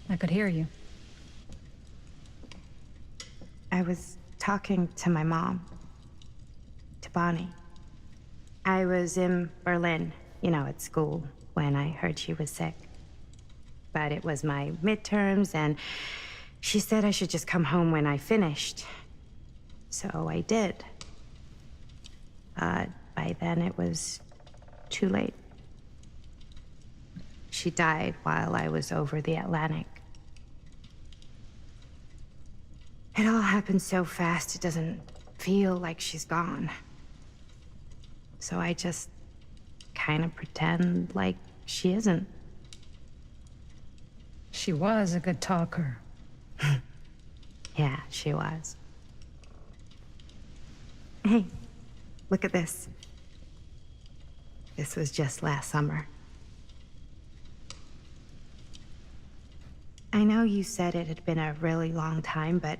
I could hear you. I was talking to my mom. To Bonnie. I was in Berlin, at school, when I heard she was sick. But it was my midterms, and she said I should just come home when I finished. So I did. But by then it was too late. She died while I was over the Atlantic. It all happened so fast, it doesn't feel like she's gone. So I just kind of pretend like she isn't. She was a good talker. Yeah, she was. Hey, look at this. This was just last summer. I know you said it had been a really long time, but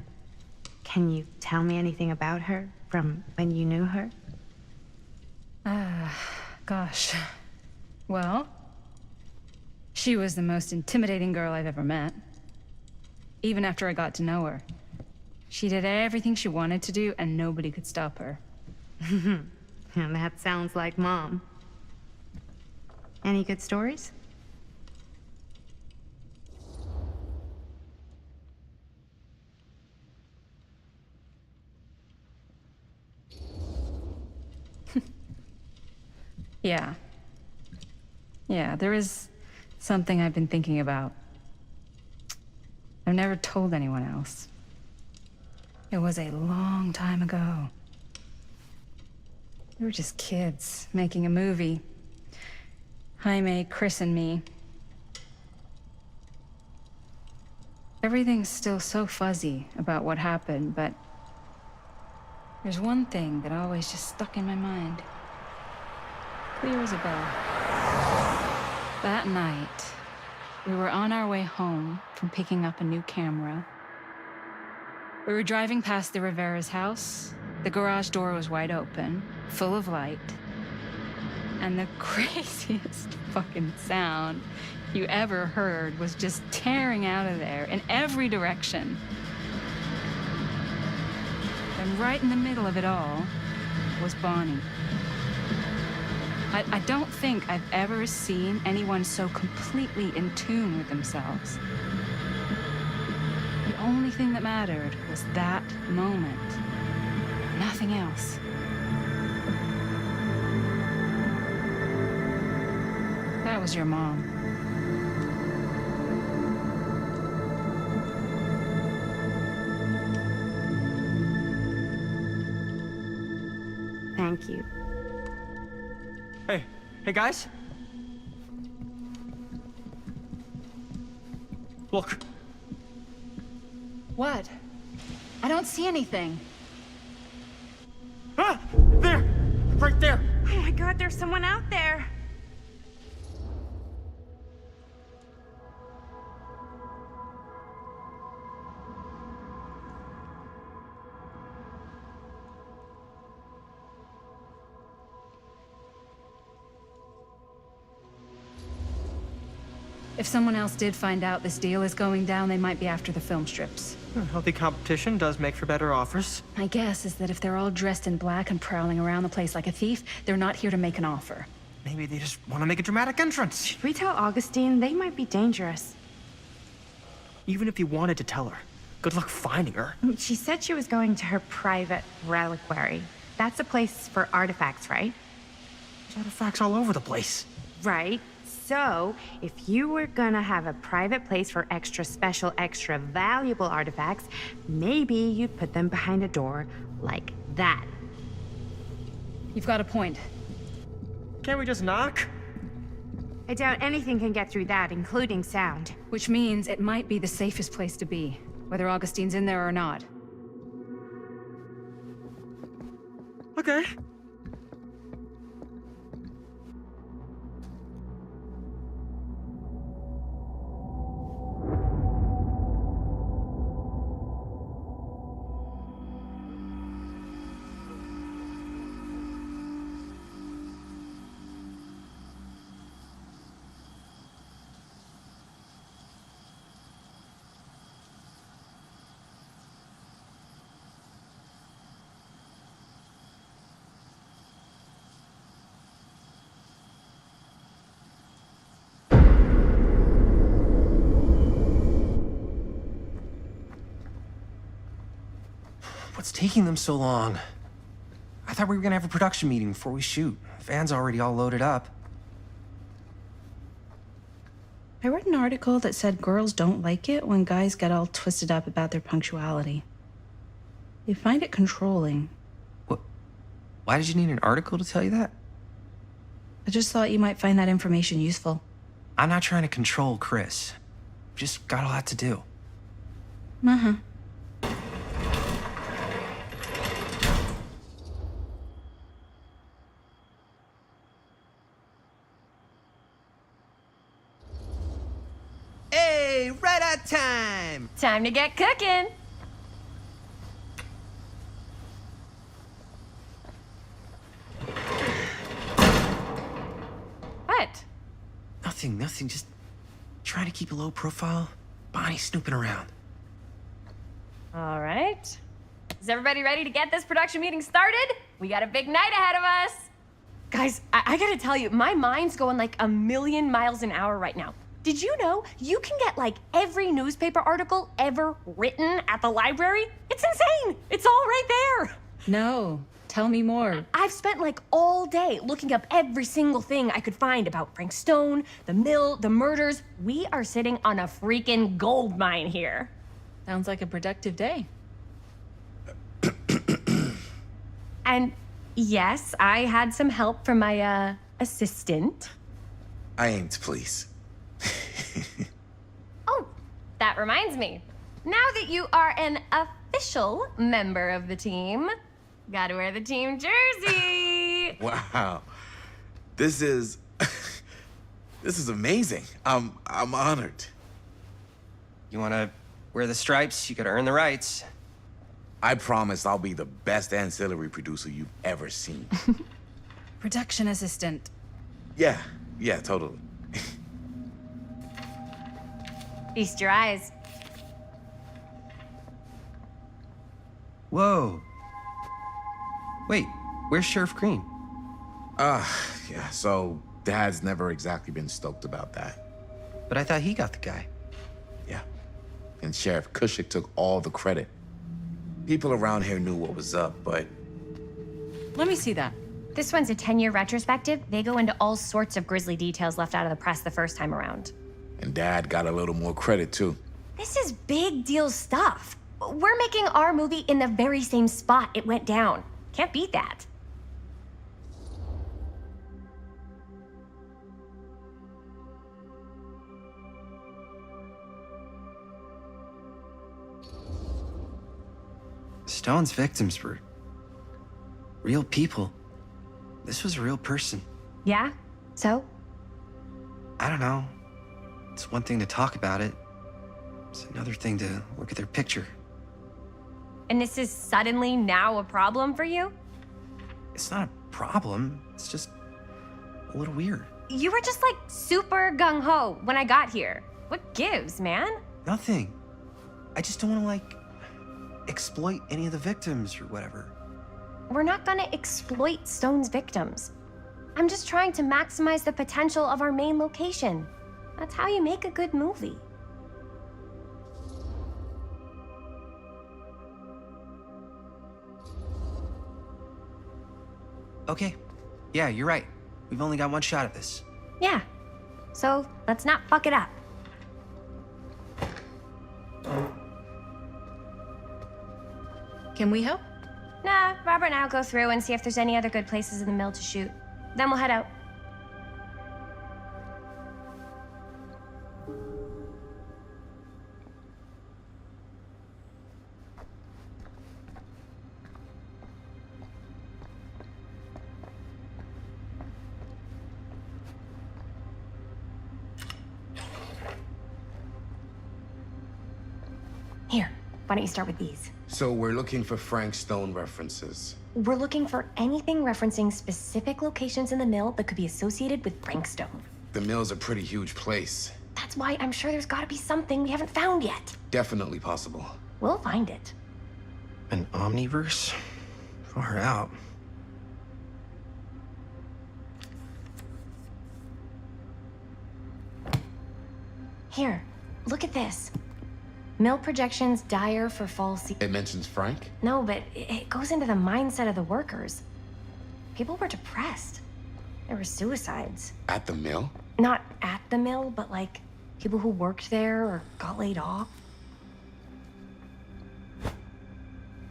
can you tell me anything about her from when you knew her? Gosh. Well, she was the most intimidating girl I've ever met. Even after I got to know her. She did everything she wanted to do, and nobody could stop her. And that sounds like Mom. Any good stories? Yeah. Yeah, there is something I've been thinking about. I've never told anyone else. It was a long time ago. We were just kids, making a movie. Jaime, Chris, and me. Everything's still so fuzzy about what happened, but there's one thing that always just stuck in my mind. Clear as a bell. That night, we were on our way home from picking up a new camera. We were driving past the Rivera's house. The garage door was wide open, full of light. And the craziest fucking sound you ever heard was just tearing out of there in every direction. And right in the middle of it all was Bonnie. I don't think I've ever seen anyone so completely in tune with themselves. The only thing that mattered was that moment. Nothing else. That was your mom. Thank you. Hey guys. Look. What? I don't see anything. Ah! There! Right there! Oh my God, there's someone out there. If someone else did find out this deal is going down, they might be after the film strips. Healthy competition does make for better offers. My guess is that if they're all dressed in black and prowling around the place like a thief, they're not here to make an offer. Maybe they just want to make a dramatic entrance. Should we tell Augustine? They might be dangerous. Even if you wanted to tell her, good luck finding her. She said she was going to her private reliquary. That's a place for artifacts, right? There's artifacts all over the place. Right. So, if you were gonna have a private place for extra special, extra valuable artifacts, maybe you'd put them behind a door like that. You've got a point. Can't we just knock? I doubt anything can get through that, including sound. Which means it might be the safest place to be, whether Augustine's in there or not. Okay. What's taking them so long? I thought we were gonna have a production meeting before we shoot. The van's already all loaded up. I read an article that said girls don't like it when guys get all twisted up about their punctuality. They find it controlling. What? Why did you need an article to tell you that? I just thought you might find that information useful. I'm not trying to control Chris. We've just got a lot to do. Uh-huh. Hey, right on time! Time to get cooking. What? Nothing. Just trying to keep a low profile. Bonnie snooping around. All right. Is everybody ready to get this production meeting started? We got a big night ahead of us. Guys, I gotta tell you, my mind's going like a million miles an hour right now. Did you know you can get like every newspaper article ever written at the library? It's insane. It's all right there. No, tell me more. I've spent like all day looking up every single thing I could find about Frank Stone, the mill, the murders. We are sitting on a freaking gold mine here. Sounds like a productive day. And yes, I had some help from my assistant. I aim to please. Oh, that reminds me. Now that you are an official member of the team, gotta wear the team jersey. Wow. This is this is amazing. I'm honored. You wanna wear the stripes? You gotta earn the rights. I promise I'll be the best ancillary producer you've ever seen. Production assistant. Yeah, totally. Feast your eyes. Whoa. Wait, where's Sheriff Green? Yeah, so Dad's never exactly been stoked about that. But I thought he got the guy. Yeah. And Sheriff Kushik took all the credit. People around here knew what was up, but Let me see that. This one's a 10-year retrospective. They go into all sorts of grisly details left out of the press the first time around. and Dad got a little more credit too. This is big deal stuff. We're making our movie in the very same spot it went down. Can't beat that. Stone's victims were real people. This was a real person. Yeah? So? I don't know. It's one thing to talk about it. It's another thing to look at their picture. And this is suddenly now a problem for you? It's not a problem. It's just a little weird. You were just like super gung-ho when I got here. What gives, man? Nothing. I just don't want to, like, exploit any of the victims or whatever. We're not gonna exploit Stone's victims. I'm just trying to maximize the potential of our main location. That's how you make a good movie. Okay. Yeah, you're right. We've only got one shot at this. Yeah. So let's not fuck it up. Can we help? Nah, Robert and I'll go through and see if there's any other good places in the mill to shoot. Then we'll head out. Here, why don't you start with these? So we're looking for Frank Stone references. We're looking for anything referencing specific locations in the mill that could be associated with Frank Stone. The mill's a pretty huge place. That's why I'm sure there's gotta be something we haven't found yet. Definitely possible. We'll find it. An omniverse? Far out. Here, look at this. Mill projections dire for fall It mentions Frank? No, but it goes into the mindset of the workers. People were depressed. There were suicides. At the mill? Not at the mill, but like people who worked there or got laid off.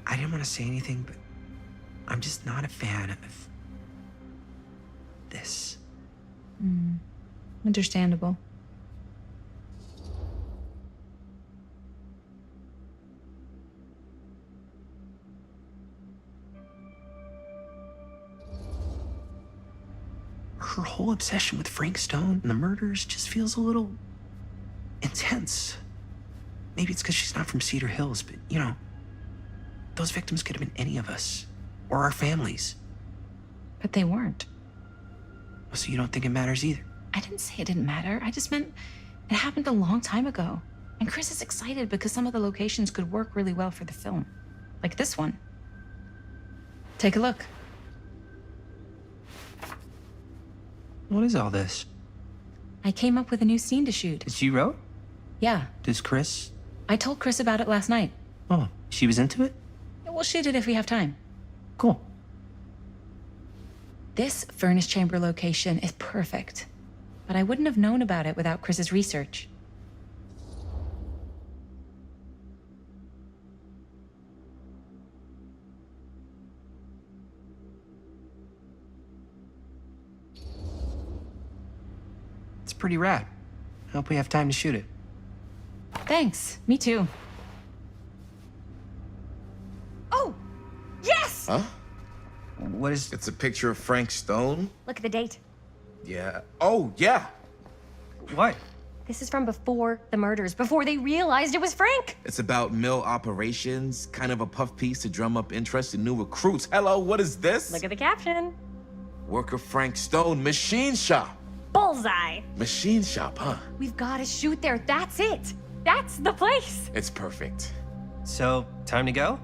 I didn't want to say anything, but I'm just not a fan of this. Understandable. her whole obsession with Frank Stone and the murders just feels a little intense. Maybe it's because she's not from Cedar Hills, but you know, those victims could have been any of us or our families. But they weren't. So you don't think it matters either? I didn't say it didn't matter. I just meant it happened a long time ago. And Chris is excited because some of the locations could work really well for the film. Like this one. Take a look. What is all this? I came up with a new scene to shoot. That you wrote? Yeah. Does Chris? I told Chris about it last night. Oh, she was into it? We'll shoot it if we have time. Cool. This furnace chamber location is perfect. But I wouldn't have known about it without Chris's research. It's pretty rad. I hope we have time to shoot it. Thanks. Me too. Oh, yes! Huh? What is... It's a picture of Frank Stone? Look at the date. Yeah. Oh, yeah. What? This is from before the murders, before they realized it was Frank. It's about mill operations, kind of a puff piece to drum up interest in new recruits. Hello, what is this? Look at the caption. Worker Frank Stone, machine shop. Bullseye. Machine shop, huh? We've got to shoot there. That's it. That's the place. It's perfect. So, time to go?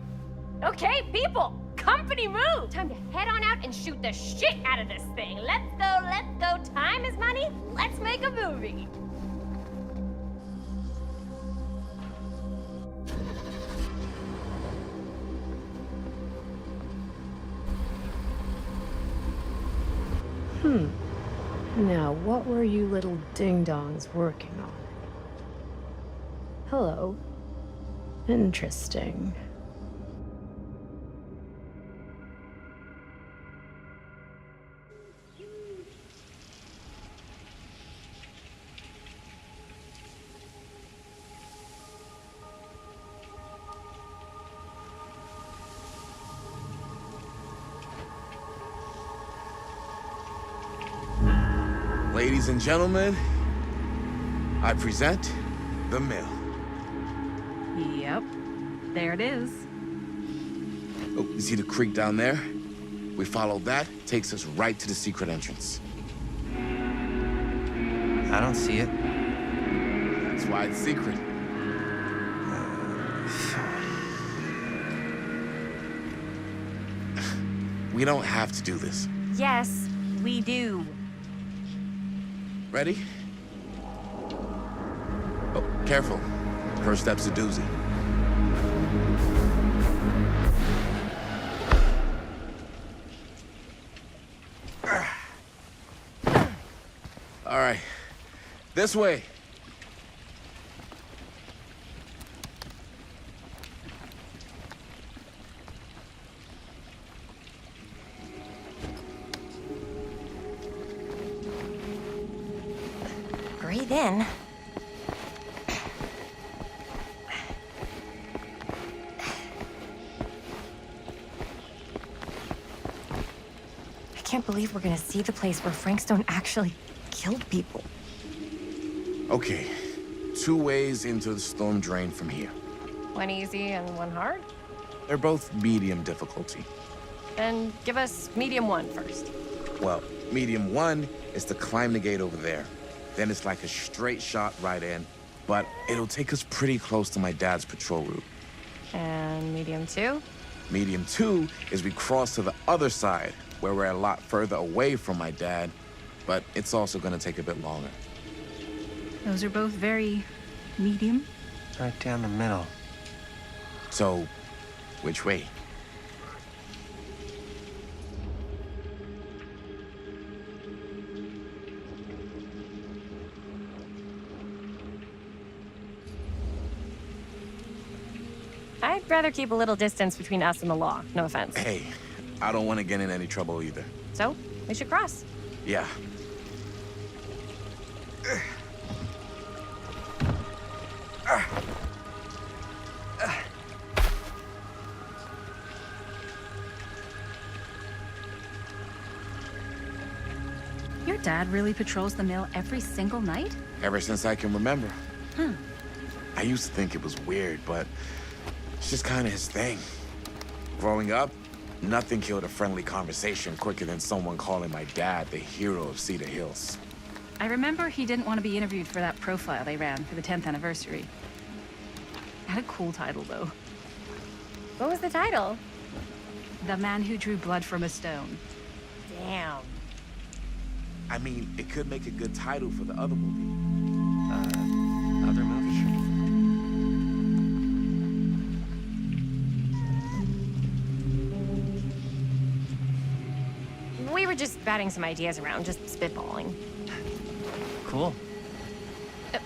Okay, people. Company move. Time to head on out and shoot the shit out of this thing. Let's go, let's go. Time is money. Let's make a movie. Now, what were you little ding-dongs working on? Hello. Interesting. Ladies and gentlemen, I present the mill. Yep. There it is. Oh, you see the creek down there? We follow that, takes us right to the secret entrance. I don't see it. That's why it's secret. We don't have to do this. Yes, we do. Ready? Oh, careful. First step's a doozy. All right. This way. Breathe in. I can't believe we're gonna see the place where Frank Stone actually killed people. Okay. 2 ways into the storm drain from here. One easy and one hard? They're both medium difficulty. Then give us medium one first. Well, medium 1 is to climb the gate over there. Then it's like a straight shot right in, but it'll take us pretty close to my dad's patrol route. And medium two? Medium 2 is we cross to the other side, where we're a lot further away from my dad, but it's also gonna take a bit longer. Those are both very medium. Right down the middle. So, which way? I'd rather keep a little distance between us and the law. No offense. Hey, I don't want to get in any trouble either. So, we should cross. Yeah. You're Dad really patrols the mill every single night? Ever since I can remember. I used to think it was weird, but it's just kind of his thing. Growing up, nothing killed a friendly conversation quicker than someone calling my dad the hero of Cedar Hills. I remember he didn't want to be interviewed for that profile they ran for the 10th anniversary. Had a cool title, though. What was the title? The Man Who Drew Blood from a Stone. Damn. I mean, it could make a good title for the other movie. Other movie? We were just batting some ideas around, just spitballing. Cool.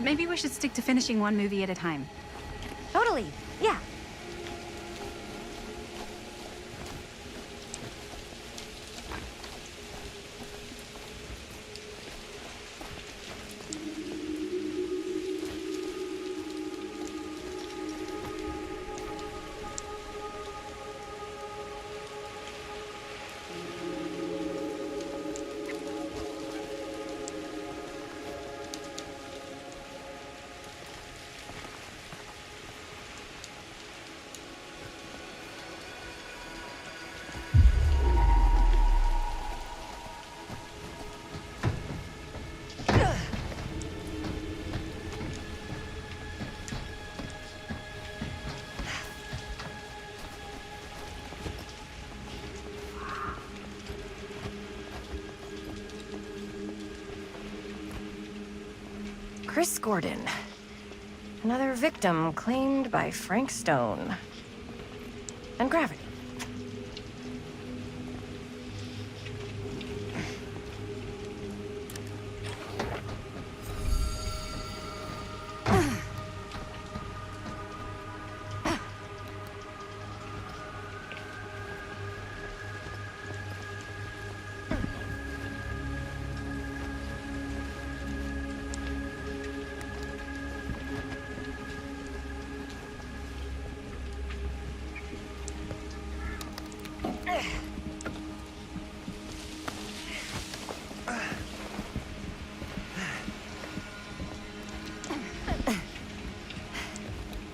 Maybe we should stick to finishing one movie at a time. Totally. Yeah. Chris Gordon. Another victim claimed by Frank Stone. And gravity.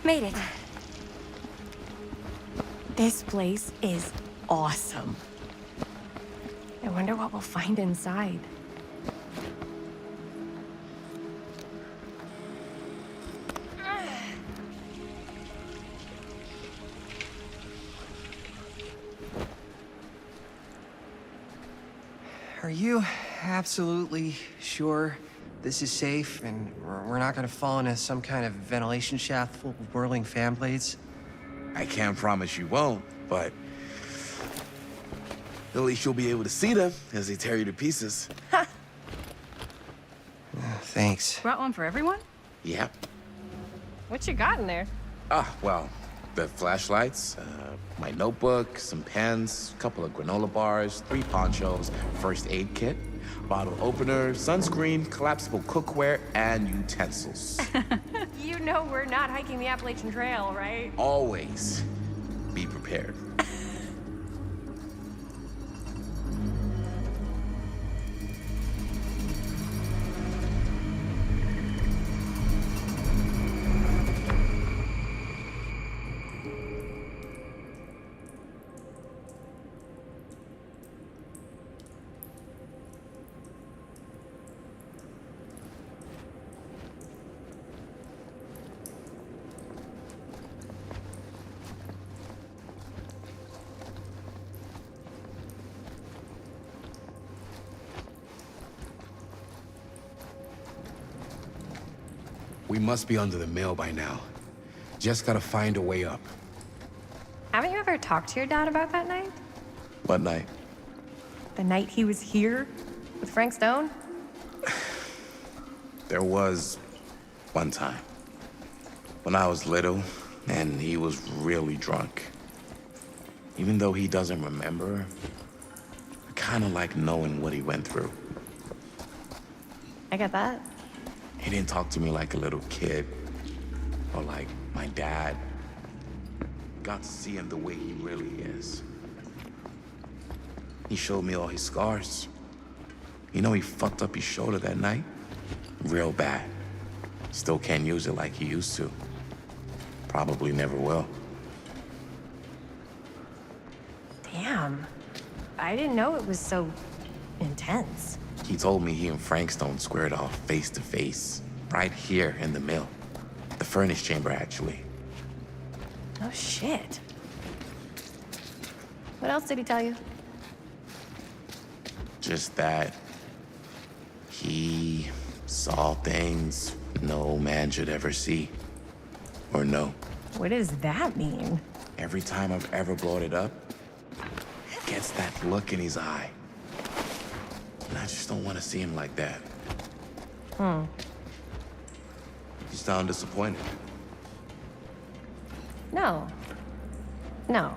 Made it. This place is awesome. I wonder what we'll find inside. Are you absolutely sure this is safe and we're not gonna fall into some kind of ventilation shaft full of whirling fan blades? I can't promise you won't, but at least you'll be able to see them as they tear you to pieces. Thanks. Brought one for everyone? Yeah. What you got in there? Well, the flashlights, my notebook, some pens, a couple of granola bars, 3 ponchos, first aid kit, bottle opener, sunscreen, collapsible cookware, and utensils. You know we're not hiking the Appalachian Trail, right? Always be prepared. We must be under the mill by now. Just gotta find a way up. Haven't you ever talked to your dad about that night? What night? The night he was here with Frank Stone? There was one time when I was little and he was really drunk. Even though he doesn't remember, I kind of like knowing what he went through. I get that. He didn't talk to me like a little kid or like my dad. Got to see him the way he really is. He showed me all his scars. You know he fucked up his shoulder that night? Real bad. Still can't use it like he used to. Probably never will. Damn. I didn't know it was so intense. He told me he and Frank Stone squared off face to face, right here in the mill. The furnace chamber, actually. Oh, shit. What else did he tell you? Just that he saw things no man should ever see or know. What does that mean? Every time I've ever brought it up, he gets that look in his eye. And I just don't want to see him like that. You sound disappointed. No. No.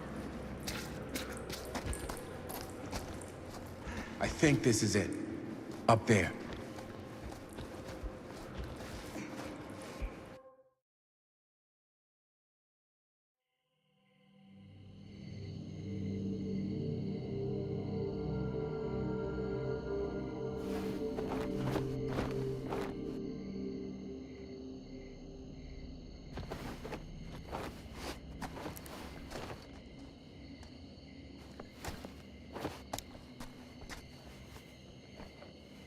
I think this is it. Up there.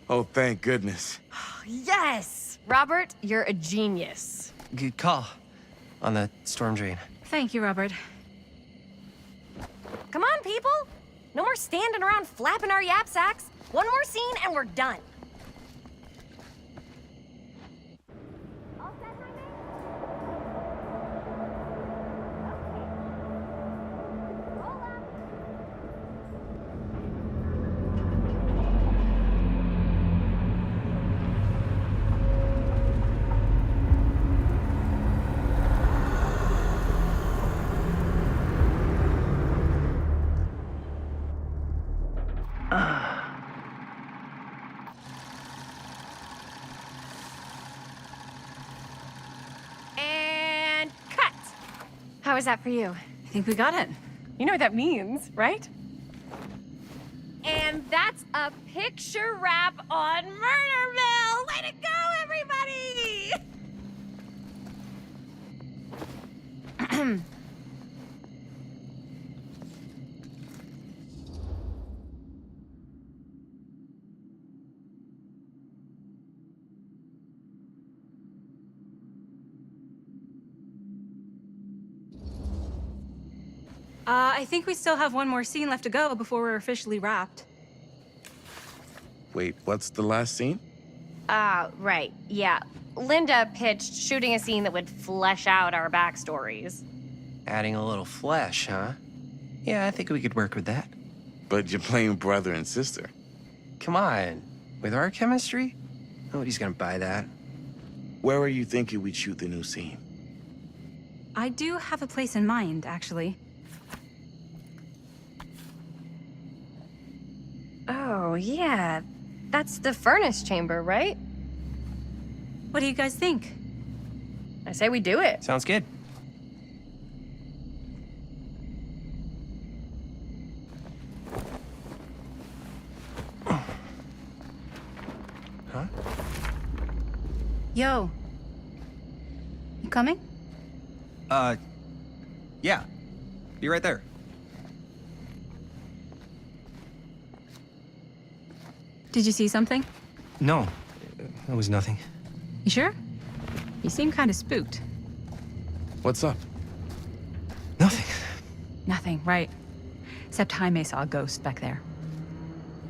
Oh, thank goodness. Yes! Robert, you're a genius. Good call on the storm drain. Thank you, Robert. Come on, people! No more standing around flapping our yap sacks. One more scene and we're done. And cut! How was that for you? I think we got it. You know what that means, right? And that's a picture wrap on Murder Mill! Way to go, everybody! I think we still have one more scene left to go before we're officially wrapped. Wait, what's the last scene? Right, yeah. Linda pitched shooting a scene that would flesh out our backstories. Adding a little flesh, huh? Yeah, I think we could work with that. But you're playing brother and sister. Come on. With our chemistry? Nobody's gonna buy that. Where are you thinking we'd shoot the new scene? I do have a place in mind, actually. Oh, yeah. That's the furnace chamber, right? What do you guys think? I say we do it. Sounds good. Huh? Yo. You coming? Yeah. Be right there. Did you see something? No, it was nothing. You sure? You seem kind of spooked. What's up? Nothing. Nothing, right. Except Jaime saw a ghost back there.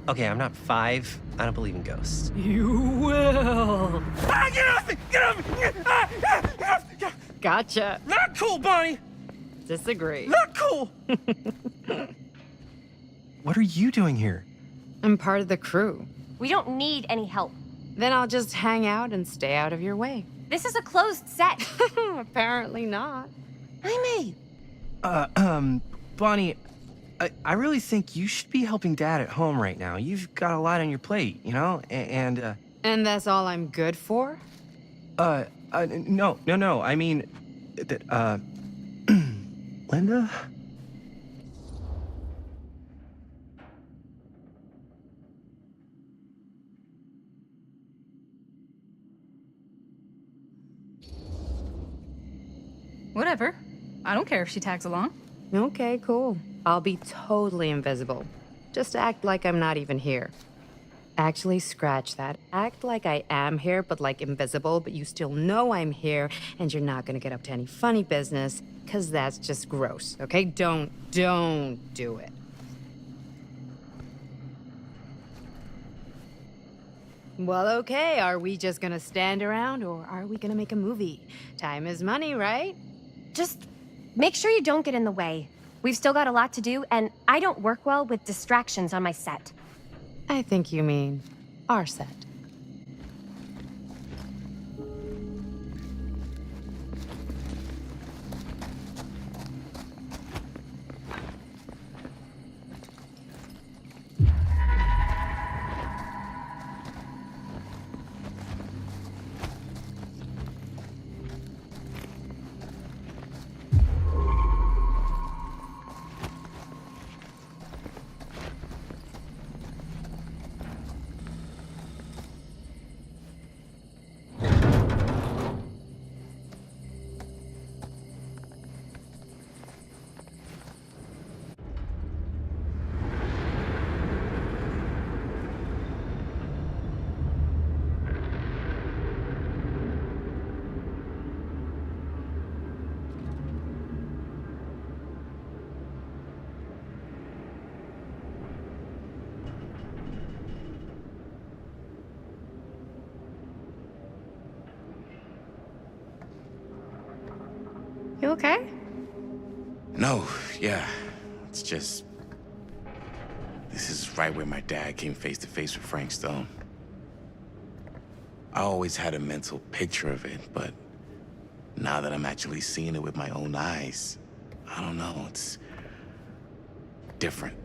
Okay, I'm not 5. I don't believe in ghosts. You will. Ah, get off me! Get off me! Get off me! Gotcha. Not cool, Bonnie! Disagree. Not cool! What are you doing here? I'm part of the crew. We don't need any help. Then I'll just hang out and stay out of your way. This is a closed set. Apparently not. Jaime! Bonnie, I really think you should be helping Dad at home right now. You've got a lot on your plate, you know? And And that's all I'm good for? no. I mean, Linda? Whatever. I don't care if she tags along. Okay, cool. I'll be totally invisible. Just act like I'm not even here. Actually, scratch that. Act like I am here, but like invisible, but you still know I'm here, and you're not gonna get up to any funny business, because that's just gross, okay? Don't do it. Well, okay, are we just gonna stand around, or are we gonna make a movie? Time is money, right? Just make sure you don't get in the way. We've still got a lot to do, and I don't work well with distractions on my set. I think you mean our set. You okay? No, yeah. It's just... This is right where my dad came face to face with Frank Stone. I always had a mental picture of it, but now that I'm actually seeing it with my own eyes, I don't know, it's different.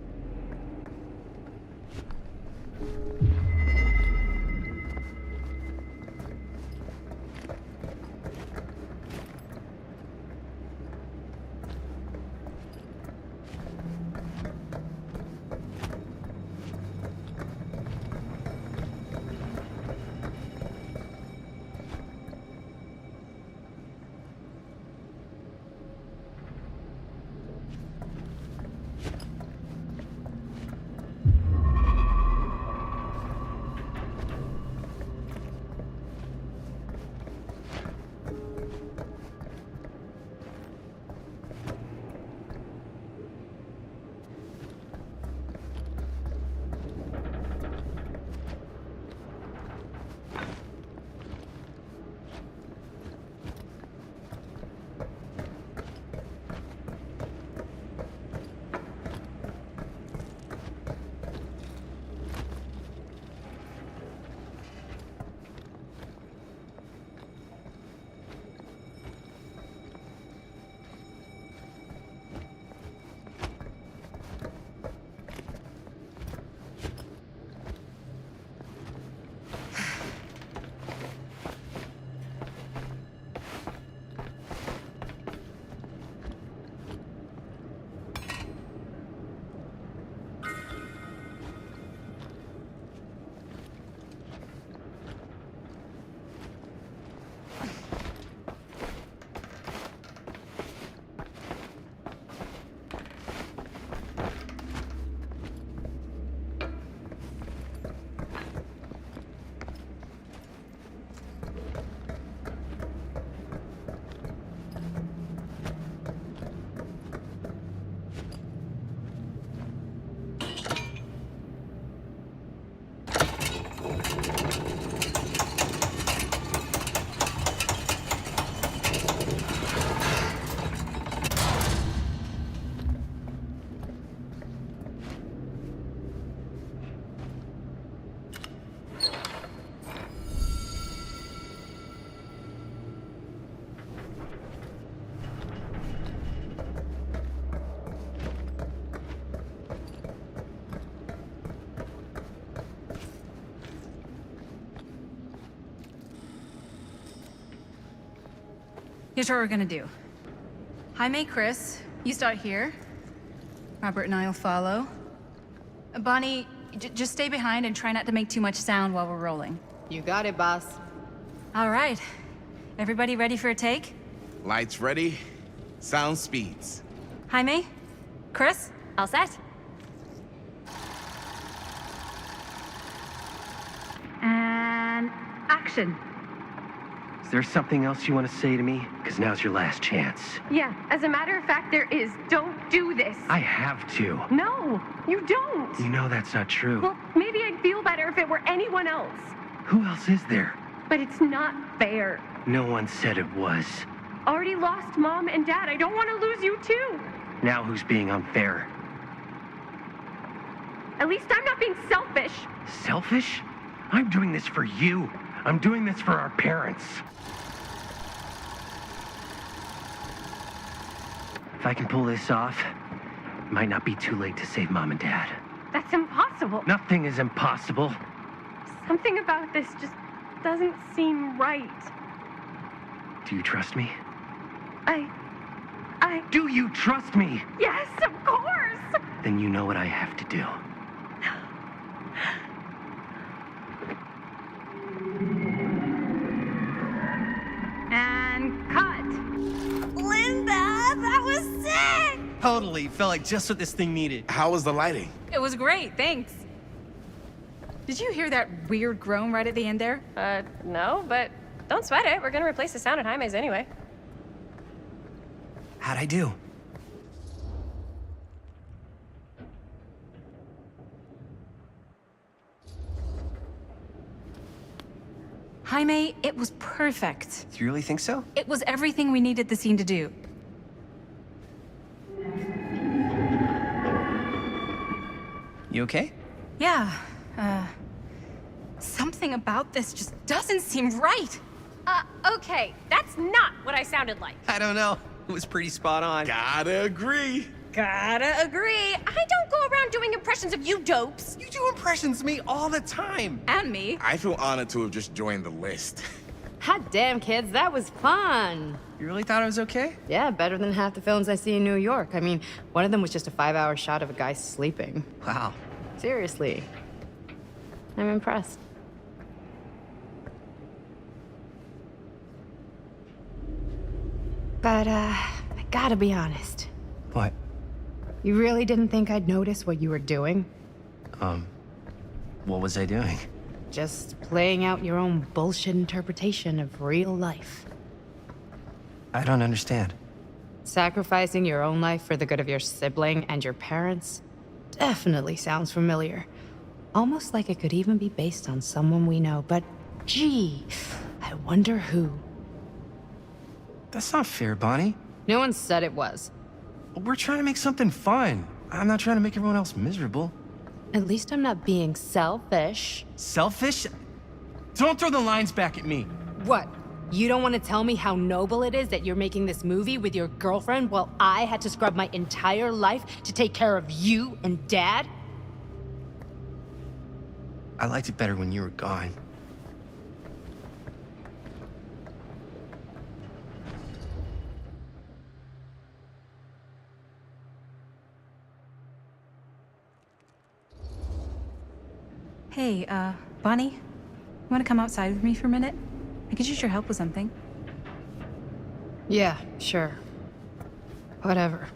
Here's what we're gonna do. Jaime, Chris, you start here. Robert and I'll follow. Bonnie, just stay behind and try not to make too much sound while we're rolling. You got it, boss. All right. Everybody ready for a take? Lights ready, Sound speeds. Jaime? Chris? All set? And action. Is there something else you want to say to me? Because now's your last chance. Yeah, as a matter of fact, there is. Don't do this. I have to. No, you don't. You know that's not true. Well, maybe I'd feel better if it were anyone else. Who else is there? But it's not fair. No one said it was. Already lost Mom and Dad. I don't want to lose you too. Now who's being unfair? At least I'm not being selfish. Selfish? I'm doing this for you. I'm doing this for our parents. If I can pull this off, it might not be too late to save Mom and Dad. That's impossible. Nothing is impossible. Something about this just doesn't seem right. Do you trust me? I... Do you trust me? Yes, of course! Then you know what I have to do. And cut. Linda, that was sick! Totally. Felt like just what this thing needed. How was the lighting? It was great, thanks. Did you hear that weird groan right at the end there? No, but don't sweat it. We're gonna replace the sound at Jaime's anyway. How'd I do? Jaime, it was perfect. Do you really think so? It was everything we needed the scene to do. You okay? Yeah, something about this just doesn't seem right. Okay, that's not what I sounded like. I don't know. It was pretty spot on. Gotta agree. Gotta agree. I don't go around doing impressions of you dopes. You do impressions of me all the time. And me. I feel honored to have just joined the list. Hot damn, kids, that was fun. You really thought I was okay? Yeah, better than half the films I see in New York. I mean, one of them was just a 5-hour shot of a guy sleeping. Wow. Seriously. I'm impressed. But, I gotta be honest. What? You really didn't think I'd notice what you were doing? What was I doing? Just playing out your own bullshit interpretation of real life. I don't understand. Sacrificing your own life for the good of your sibling and your parents definitely sounds familiar. Almost like it could even be based on someone we know, but gee, I wonder who. That's not fair, Bonnie. No one said it was. We're trying to make something fun. I'm not trying to make everyone else miserable. At least I'm not being selfish. Selfish? Don't throw the lines back at me. What? You don't want to tell me how noble it is that you're making this movie with your girlfriend while I had to scrub my entire life to take care of you and Dad? I liked it better when you were gone. Hey, Bonnie, you want to come outside with me for a minute? I could use your help with something. Yeah, sure. Whatever.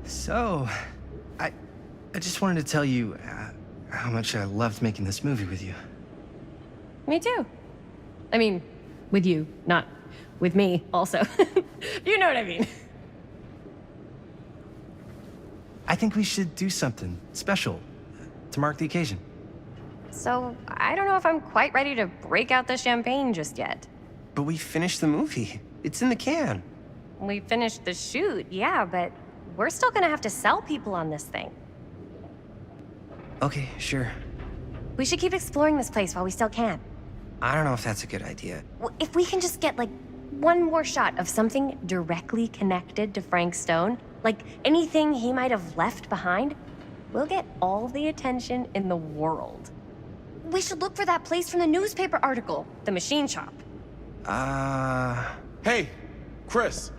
So, I just wanted to tell you how much I loved making this movie with you. Me too. I mean, with you, not with me, also. You know what I mean. I think we should do something special to mark the occasion. So, I don't know if I'm quite ready to break out the champagne just yet. But we finished the movie. It's in the can. We finished the shoot, yeah, but we're still gonna have to sell people on this thing. Okay, sure. We should keep exploring this place while we still can. I don't know if that's a good idea. If we can just get, like, one more shot of something directly connected to Frank Stone, like anything he might have left behind, we'll get all the attention in the world. We should look for that place from the newspaper article, the machine shop. Hey, Chris.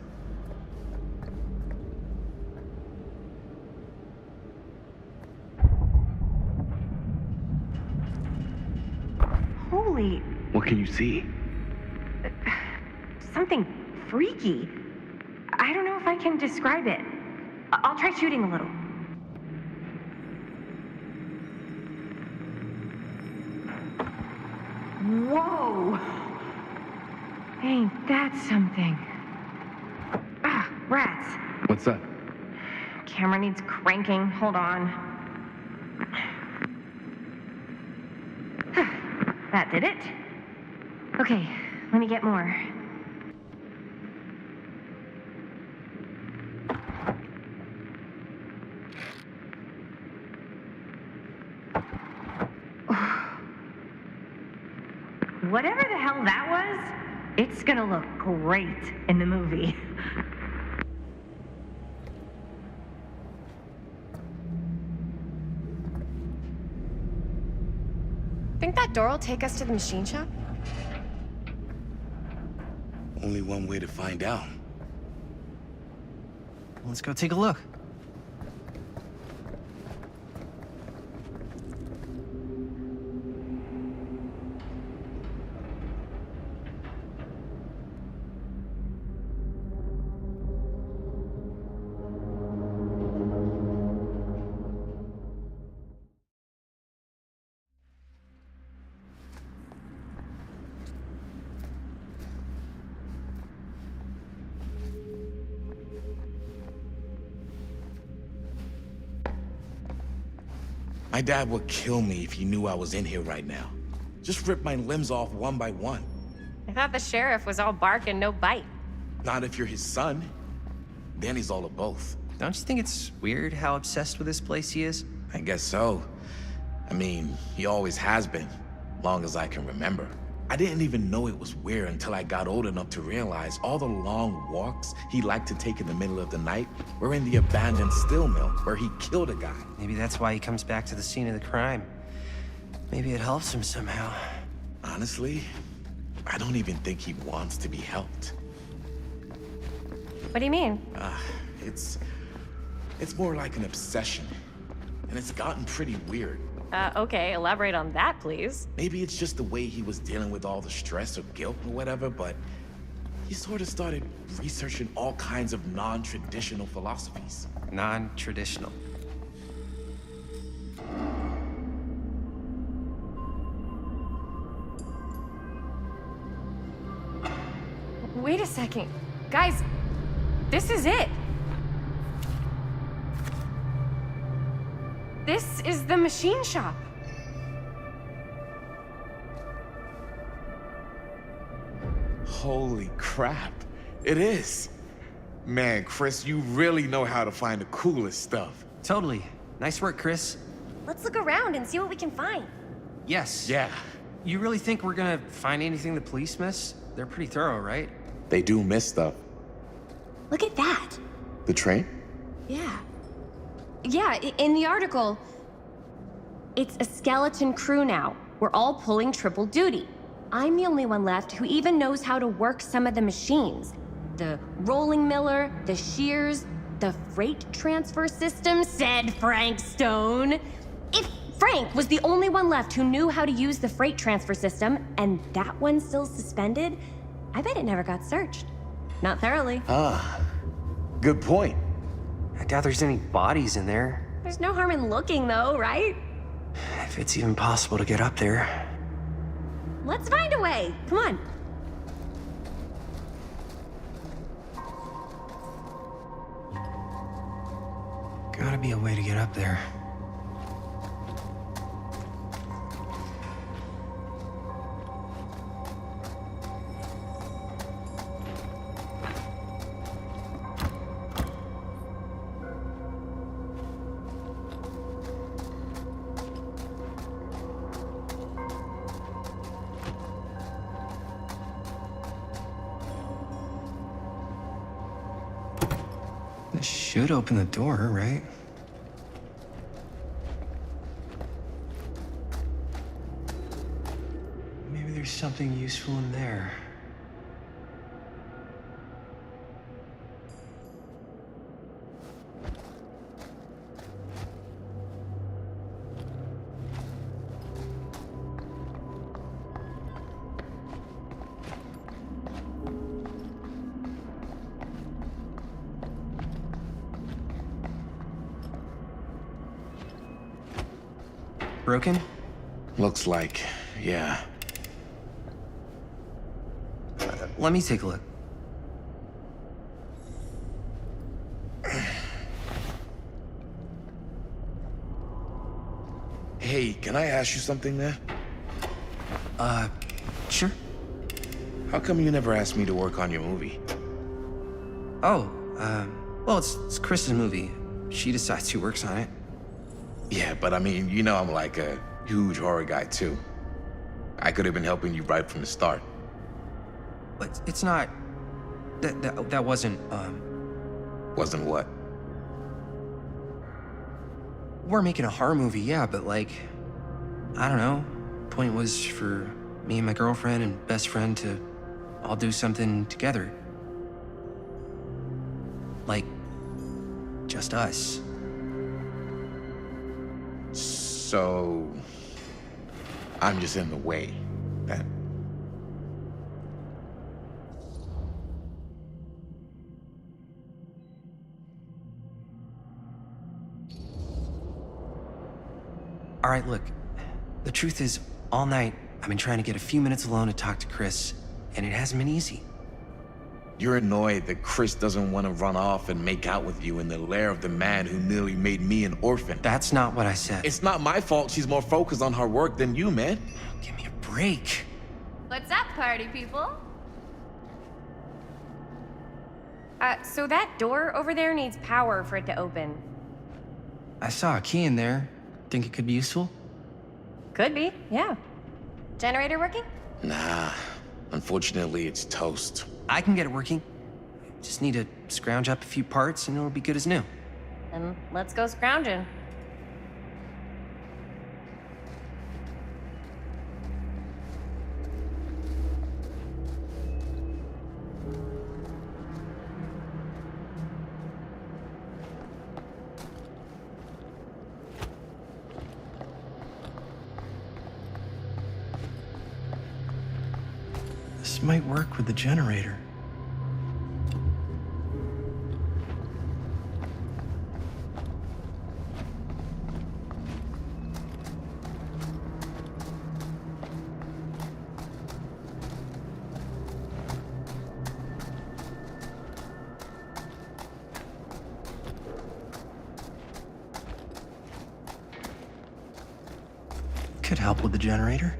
Holy, What can you see? something freaky. I don't know if I can describe it. I'll try shooting a little. Whoa! Ain't that something? Ah, rats. What's up? Camera needs cranking. Hold on. That did it. Okay, let me get more. Whatever the hell that was, it's gonna look great in the movie. Think that door will take us to the machine shop? Only one way to find out. Let's go take a look. My dad would kill me if he knew I was in here right now. Just rip my limbs off one by one. I thought the sheriff was all bark and no bite. Not if you're his son. Then he's all of both. Don't you think it's weird how obsessed with this place he is? I guess so. I mean, he always has been, long as I can remember. I didn't even know it was weird until I got old enough to realize all the long walks he liked to take in the middle of the night were in the abandoned steel mill where he killed a guy. Maybe that's why he comes back to the scene of the crime. Maybe it helps him somehow. Honestly, I don't even think he wants to be helped. What do you mean? It's more like an obsession. And it's gotten pretty weird. Okay, elaborate on that, please. Maybe it's just the way he was dealing with all the stress or guilt or whatever, but he sort of started researching all kinds of non-traditional philosophies. Non-traditional. Wait a second. Guys, this is it. This is the machine shop. Holy crap, it is. Man, Chris, you really know how to find the coolest stuff. Totally. Nice work, Chris. Let's look around and see what we can find. Yes. Yeah, You really think we're gonna find anything the police miss? They're pretty thorough, right? they do miss stuff. Look at that. The train? Yeah. Yeah, in the article, it's a skeleton crew now. We're all pulling triple duty. I'm the only one left who even knows how to work some of the machines. The rolling miller, the shears, the freight transfer system, said Frank Stone. If Frank was the only one left who knew how to use the freight transfer system, and that one's still suspended, I bet it never got searched. Not thoroughly. Good point. I doubt there's any bodies in there. There's no harm in looking, though, right? If it's even possible to get up there. Let's find a way. Come on. Gotta be a way to get up there. This should open the door, right? something useful in there. Broken? Looks like, yeah. Let me take a look. Hey, can I ask you something, man? Sure. How come you never asked me to work on your movie? Oh, well, it's Chris's movie. She decides who works on it. Yeah, but I mean, you know I'm like a huge horror guy, too. I could have been helping you right from the start. But it's not... That wasn't, Wasn't what? We're making a horror movie, yeah, but like... I don't know. Point was for me and my girlfriend and best friend to all do something together. Like... just us. So... I'm just in the way, then. All right, look. The truth is, all night, I've been trying to get a few minutes alone to talk to Chris, and it hasn't been easy. You're annoyed that Chris doesn't want to run off and make out with you in the lair of the man who nearly made me an orphan. That's not what I said. It's not my fault she's more focused on her work than you, man. Give me a break. What's up, party people? So that door over there needs power for it to open. I saw a key in there. Think it could be useful? Could be, yeah. Generator working? Nah, unfortunately it's toast. I can get it working. Just need to scrounge up a few parts and it'll be good as new. Then let's go scrounging. This might work with the generator. Could help with the generator.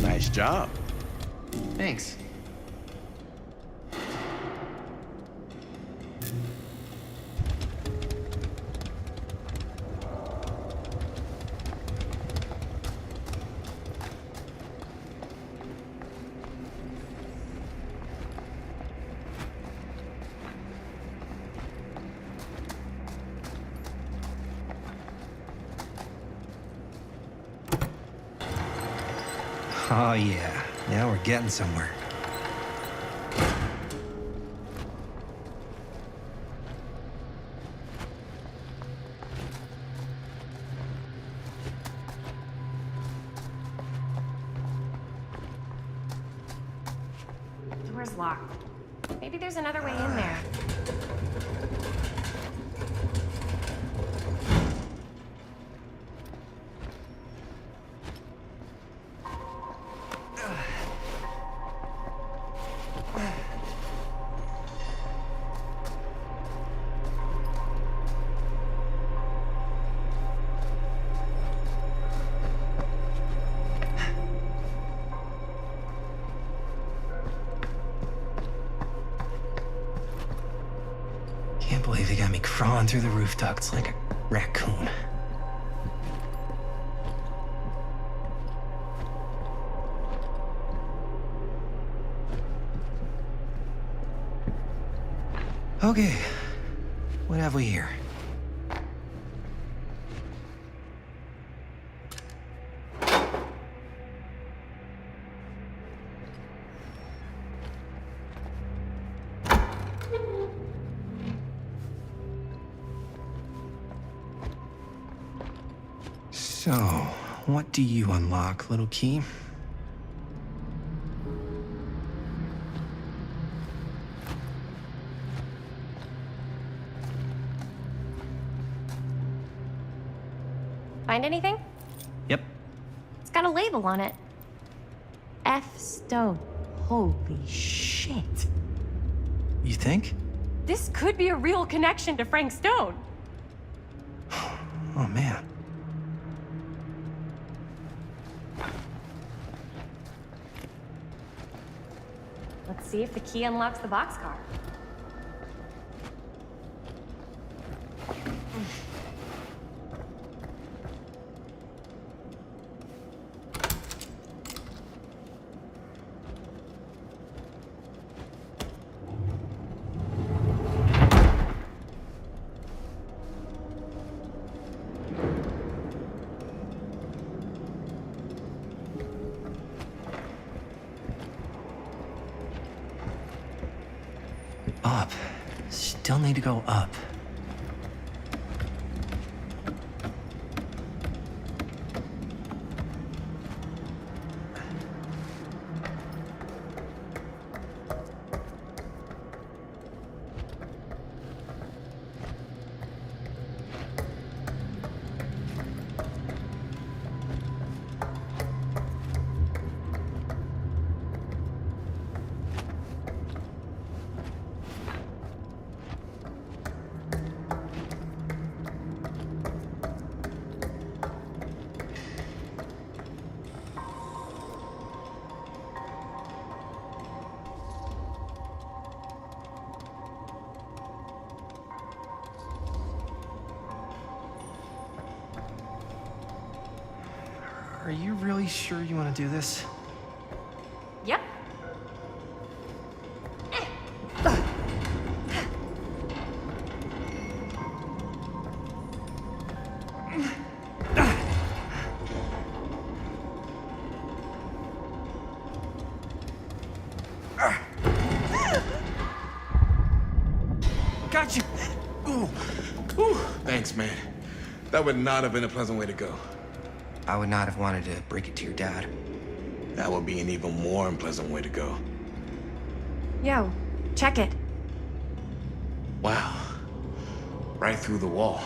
Nice job. Thanks. Oh, yeah. Now we're getting somewhere. Door's locked. Maybe there's another way in there. Can't believe they got me crawling through the roof ducts like a raccoon. Okay, what have we here? So, what do you unlock, little key? Find anything? Yep. It's got a label on it. F. Stone. Holy shit. You think? This could be a real connection to Frank Stone. Oh, man. Let's see if the key unlocks the boxcar. Up. Still need to go up. Are you really sure you want to do this? Yep. Got you! Ooh. Ooh. Thanks, man. That would not have been a pleasant way to go. I would not have wanted to break it to your dad. That would be an even more unpleasant way to go. Yo, check it. Wow. Right through the wall.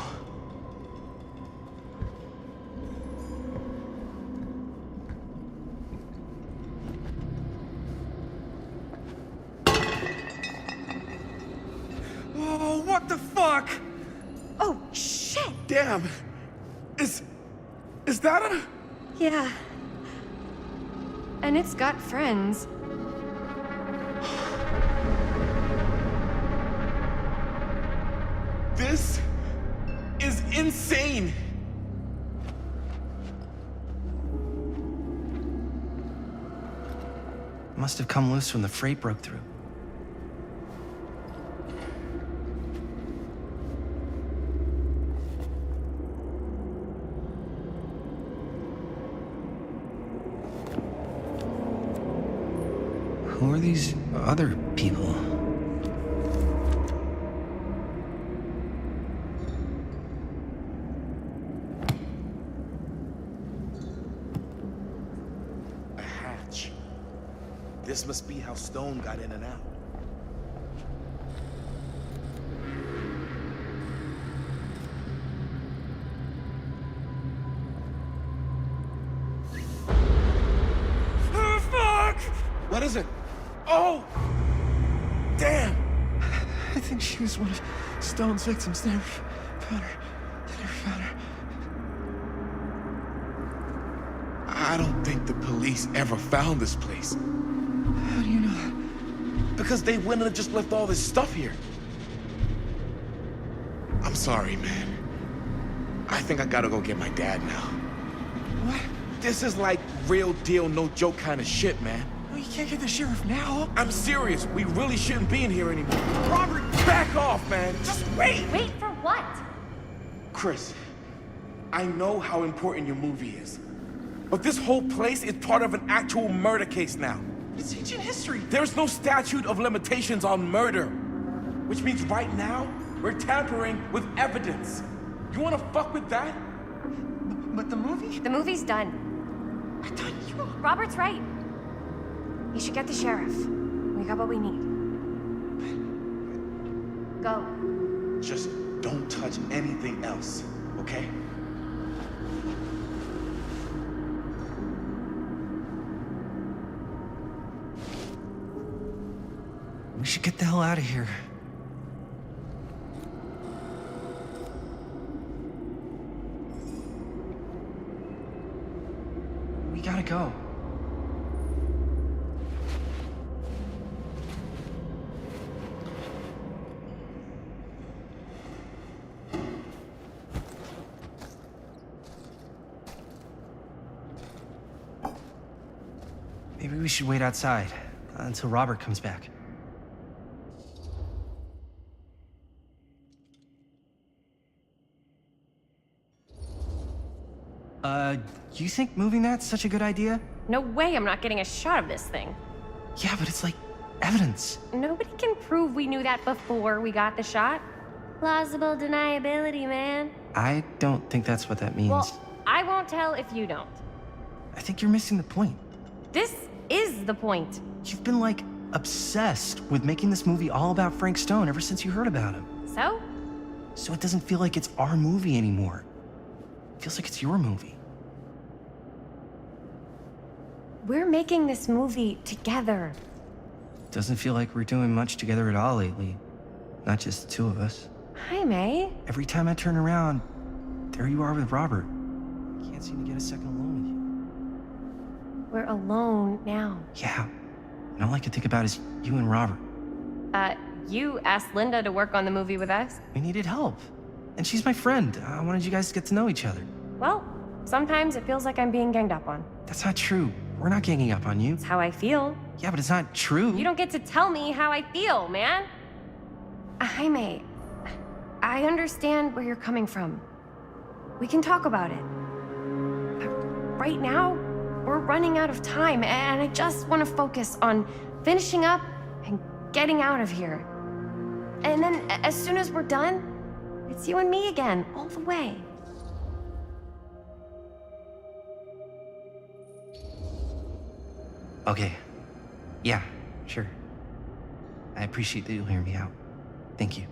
Oh, what the fuck? Oh, shit! Damn. Is that a... Yeah. And it's got friends. This is insane. Must have come loose when the freight broke through. Who are these other people? A hatch. This must be how Stone got in and out. What is it? Oh! Damn! I think she was one of Stone's victims. They never found her. They never found her. I don't think the police ever found this place. How do you know that? Because they wouldn't have just left all this stuff here. I'm sorry, man. I think I gotta go get my dad now. What? This is like real deal, no joke kind of shit, man. Oh, you can't get the sheriff now. I'm serious. We really shouldn't be in here anymore. Robert, back off, man. Just wait. Wait for what? Chris, I know how important your movie is. But this whole place is part of an actual murder case now. It's ancient history. There's no statute of limitations on murder. Which means right now, we're tampering with evidence. You wanna fuck with that? But the movie? The movie's done. I thought you... Robert's right. You should get the sheriff. We got what we need. Go. Just don't touch anything else, okay? We should get the hell out of here. We gotta go. Maybe we should wait outside until Robert comes back. You think moving that's such a good idea? No way I'm not getting a shot of this thing. Yeah, but it's like evidence. Nobody can prove we knew that before we got the shot. Plausible deniability, man. I don't think that's what that means. Well, I won't tell if you don't. I think you're missing the point. This is the point. You've been like obsessed with making this movie all about Frank Stone ever since you heard about him. So? So it doesn't feel like it's our movie anymore. It feels like it's your movie. We're making this movie together. Doesn't feel like we're doing much together at all lately. Not just the two of us. Hi, May. Every time I turn around, there you are with Robert. Can't seem to get a second alone with you. We're alone now. Yeah. And all I can think about is you and Robert. You asked Linda to work on the movie with us? We needed help. And she's my friend. I wanted you guys to get to know each other. Well, sometimes it feels like I'm being ganged up on. That's not true. We're not ganging up on you. It's how I feel. Yeah, but it's not true. You don't get to tell me how I feel, man. Jaime, I understand where you're coming from. We can talk about it. But right now, we're running out of time, and I just want to focus on finishing up and getting out of here. And then, as soon as we're done, it's you and me again, all the way. Okay. Yeah, sure. I appreciate that you'll hear me out. Thank you.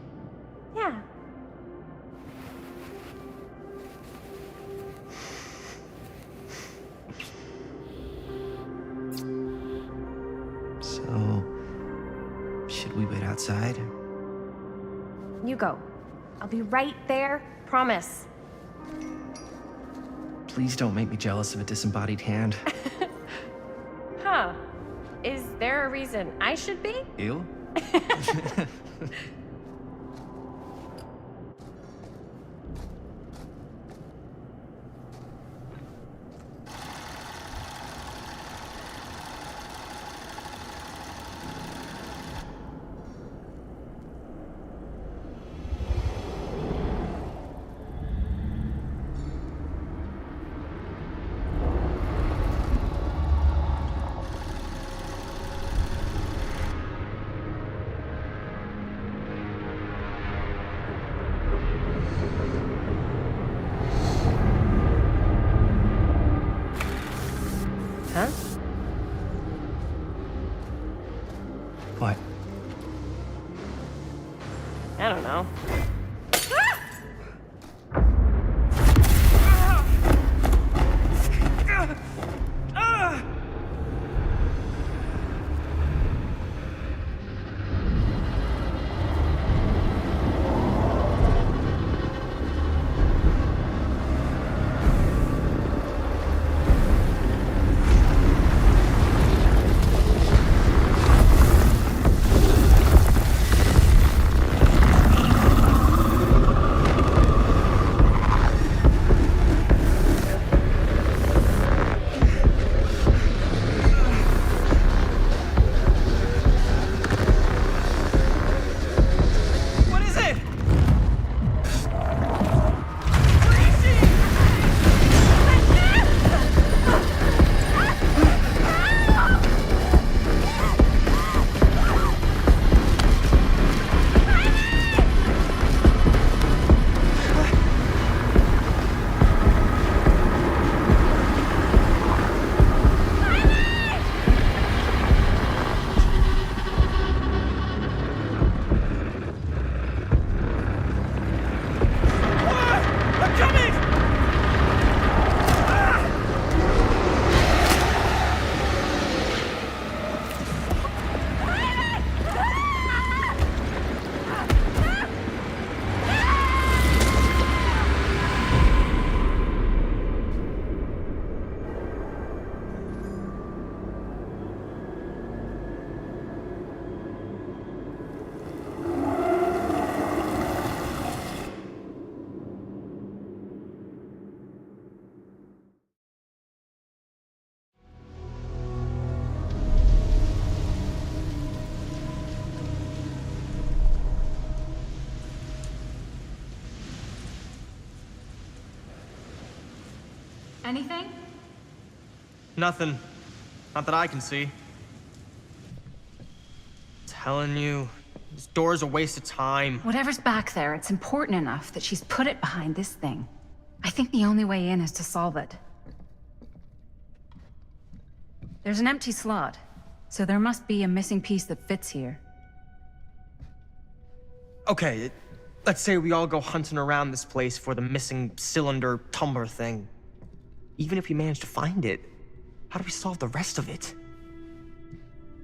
Yeah. So, should we wait outside? You go. I'll be right there, promise. Please don't make me jealous of a disembodied hand. Huh. Is there a reason I should be? You? What? I don't know. Anything? Nothing. Not that I can see. Telling you, this door's a waste of time. Whatever's back there, it's important enough that she's put it behind this thing. I think the only way in is to solve it. There's an empty slot, so there must be a missing piece that fits here. Okay, let's say we all go hunting around this place for the missing cylinder tumbler thing. Even if we manage to find it, how do we solve the rest of it?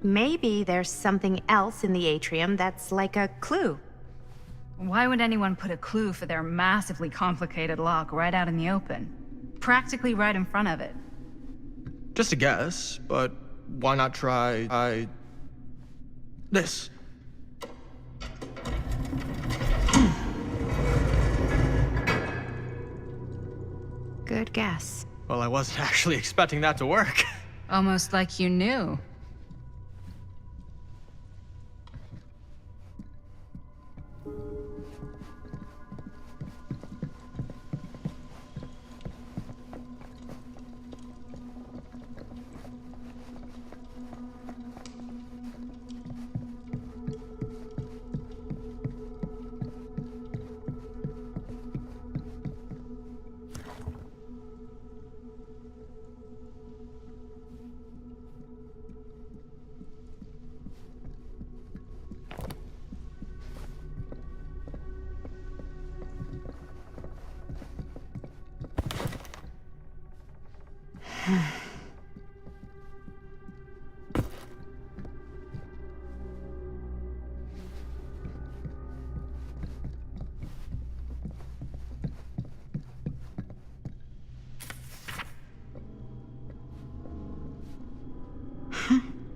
Maybe there's something else in the atrium that's like a clue. Why would anyone put a clue for their massively complicated lock right out in the open? Practically right in front of it. Just a guess, but why not try this? Good guess. Well, I wasn't actually expecting that to work. Almost like you knew.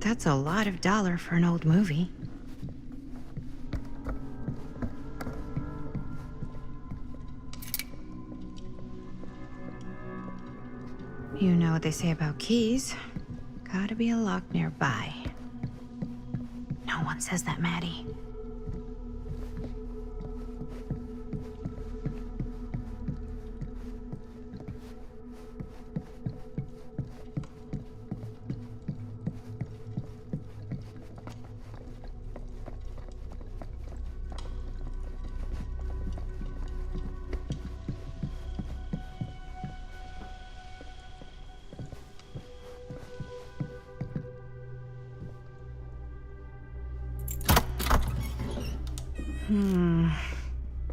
That's a lot of dollar for an old movie. You know what they say about keys. Gotta be a lock nearby. No one says that, Maddie.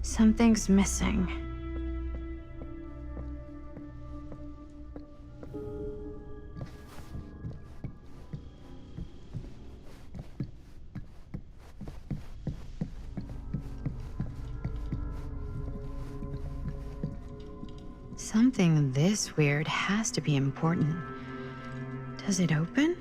Something's missing. Something this weird has to be important. Does it open?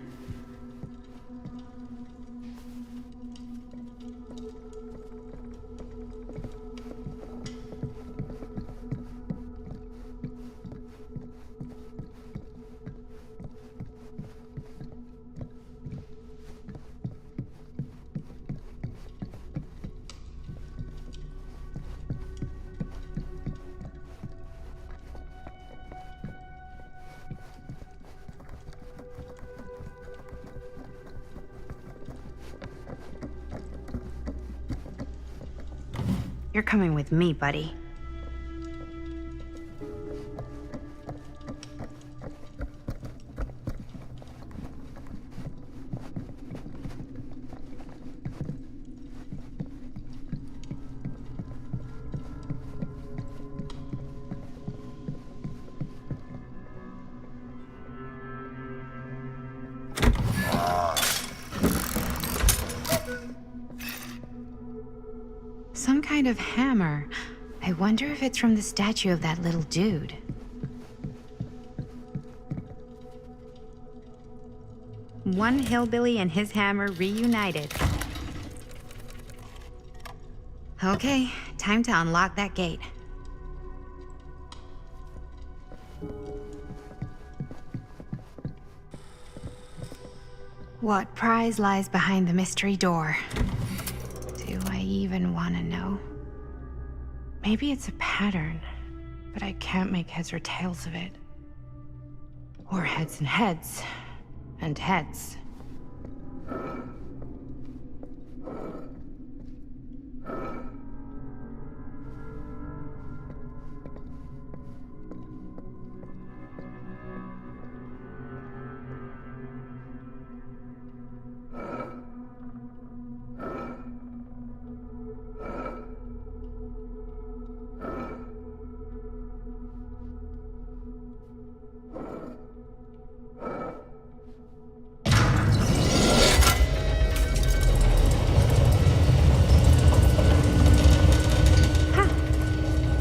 You're coming with me, buddy. Some kind of hammer. I wonder if it's from the statue of that little dude. One hillbilly and his hammer reunited. Okay, time to unlock that gate. What prize lies behind the mystery door? Do I even want to know? Maybe it's a pattern, but I can't make heads or tails of it. Or heads and heads, and heads.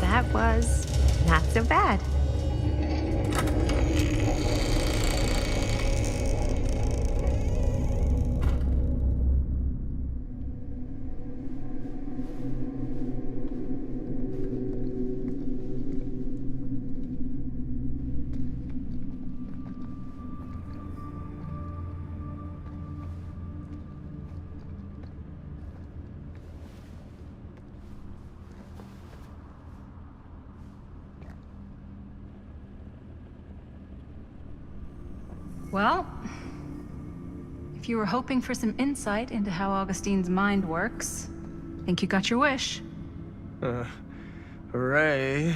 That was not so bad. Well, if you were hoping for some insight into how Augustine's mind works, I think you got your wish. Hooray.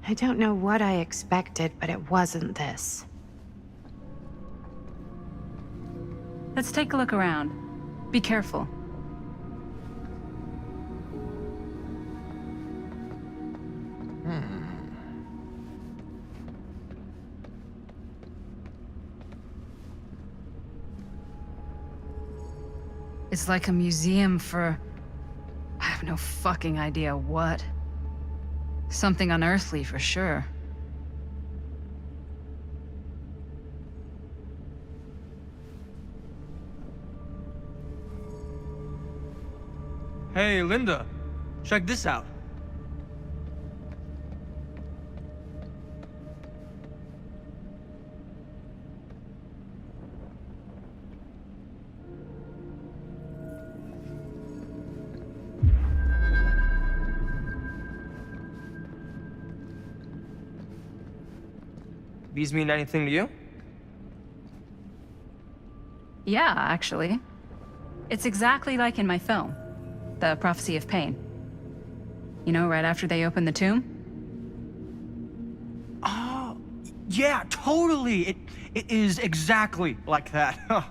I don't know what I expected, but it wasn't this. Let's take a look around. Be careful. It's like a museum for... I have no fucking idea what. Something unearthly for sure. Hey, Linda, check this out. These mean anything to you? Yeah, actually. It's exactly like in my film, The Prophecy of Pain. You know, right after they open the tomb? Oh, yeah, totally. It is exactly like that. Huh.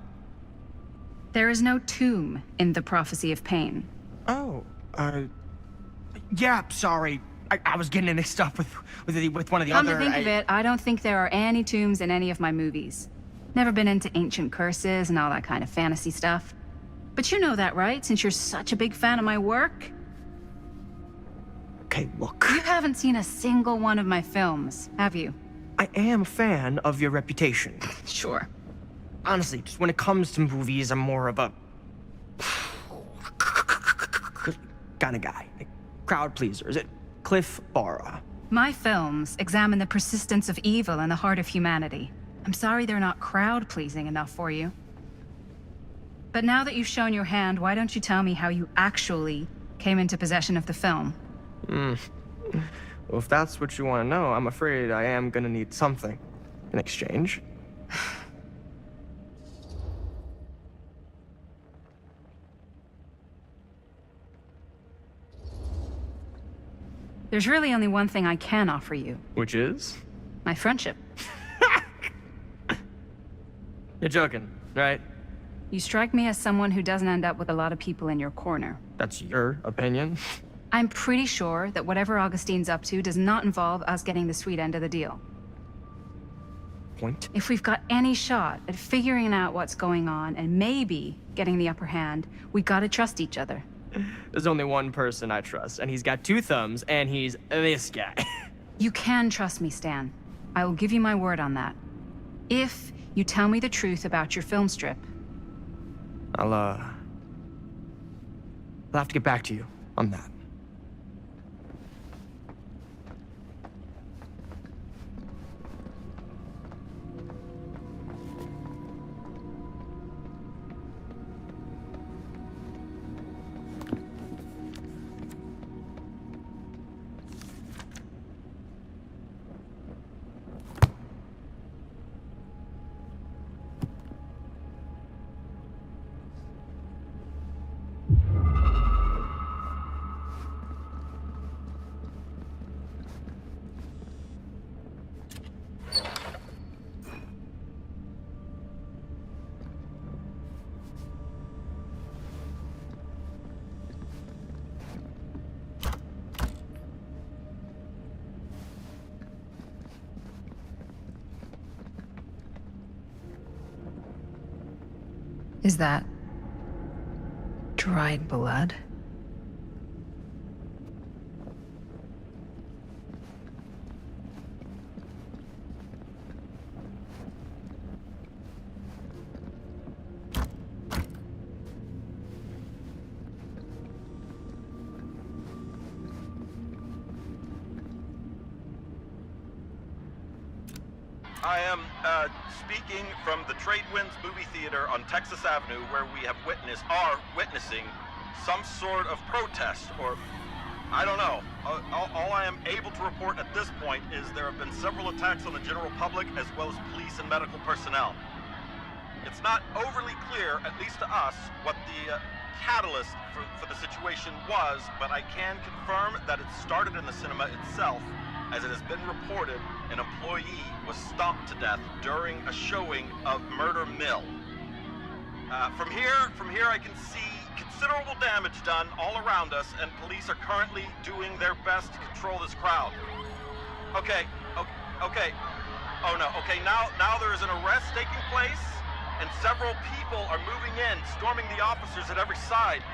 There is no tomb in The Prophecy of Pain. Oh, Yeah, sorry. I was getting mixed up with one of the Come other... to think of it, I don't think there are any tombs in any of my movies. Never been into ancient curses and all that kind of fantasy stuff. But you know that, right? Since you're such a big fan of my work? Okay, look. You haven't seen a single one of my films, have you? I am a fan of your reputation. Sure. Honestly, just when it comes to movies, I'm more of a... kind of guy. Like, crowd pleaser. Is it Cliff Barra? My films examine the persistence of evil in the heart of humanity. I'm sorry they're not crowd-pleasing enough for you. But now that you've shown your hand, why don't you tell me how you actually came into possession of the film? Well, if that's what you want to know, I'm afraid I am gonna need something in exchange. There's really only one thing I can offer you. Which is? My friendship. You're joking, right? You strike me as someone who doesn't end up with a lot of people in your corner. That's your opinion? I'm pretty sure that whatever Augustine's up to does not involve us getting the sweet end of the deal. Point? If we've got any shot at figuring out what's going on and maybe getting the upper hand, we gotta trust each other. There's only one person I trust, and he's got 2 thumbs, and he's this guy. You can trust me, Stan. I will give you my word on that. If you tell me the truth about your film strip. I'll have to get back to you on that. Is that dried blood? I am speaking from the Tradewinds movie theater on Texas Avenue, where we are witnessing some sort of protest, or I don't know. All I am able to report at this point is there have been several attacks on the general public as well as police and medical personnel. It's not overly clear, at least to us, what the catalyst for the situation was, but I can confirm that it started in the cinema itself. As it has been reported, an employee was stomped to death during a showing of Murder Mill. From here I can see considerable damage done all around us, and police are currently doing their best to control this crowd. Okay. Oh no, okay, now there is an arrest taking place, and several people are moving in, storming the officers at every side.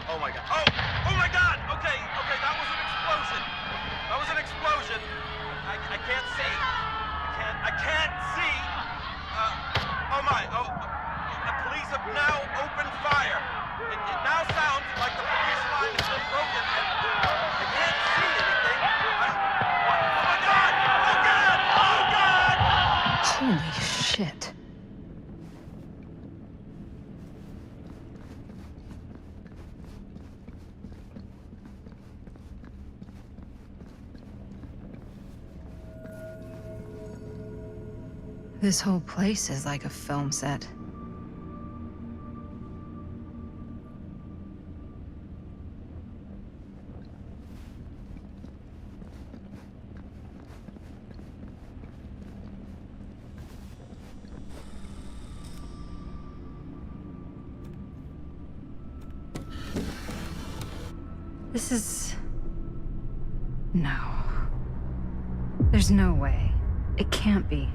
Oh my god. Oh my god! Okay, that was an explosion. That was an explosion. I can't see. I can't see. The police have now opened fire. It now sounds like the police line has been broken, and I can't see anything. Oh my god! Oh god! Holy shit. This whole place is like a film set. This is... No. There's no way. It can't be.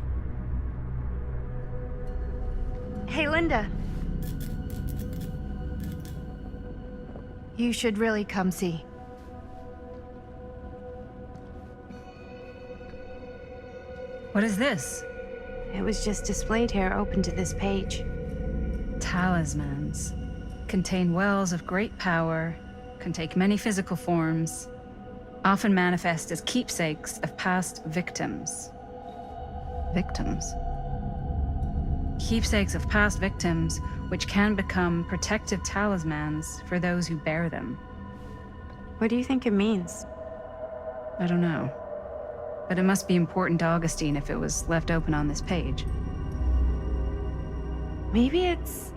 Hey, Linda. You should really come see. What is this? It was just displayed here, open to this page. Talismans. Contain wells of great power, can take many physical forms, often manifest as keepsakes of past victims. Victims? Keepsakes of past victims, which can become protective talismans for those who bear them. What do you think it means? I don't know. But it must be important to Augustine if it was left open on this page. Maybe it's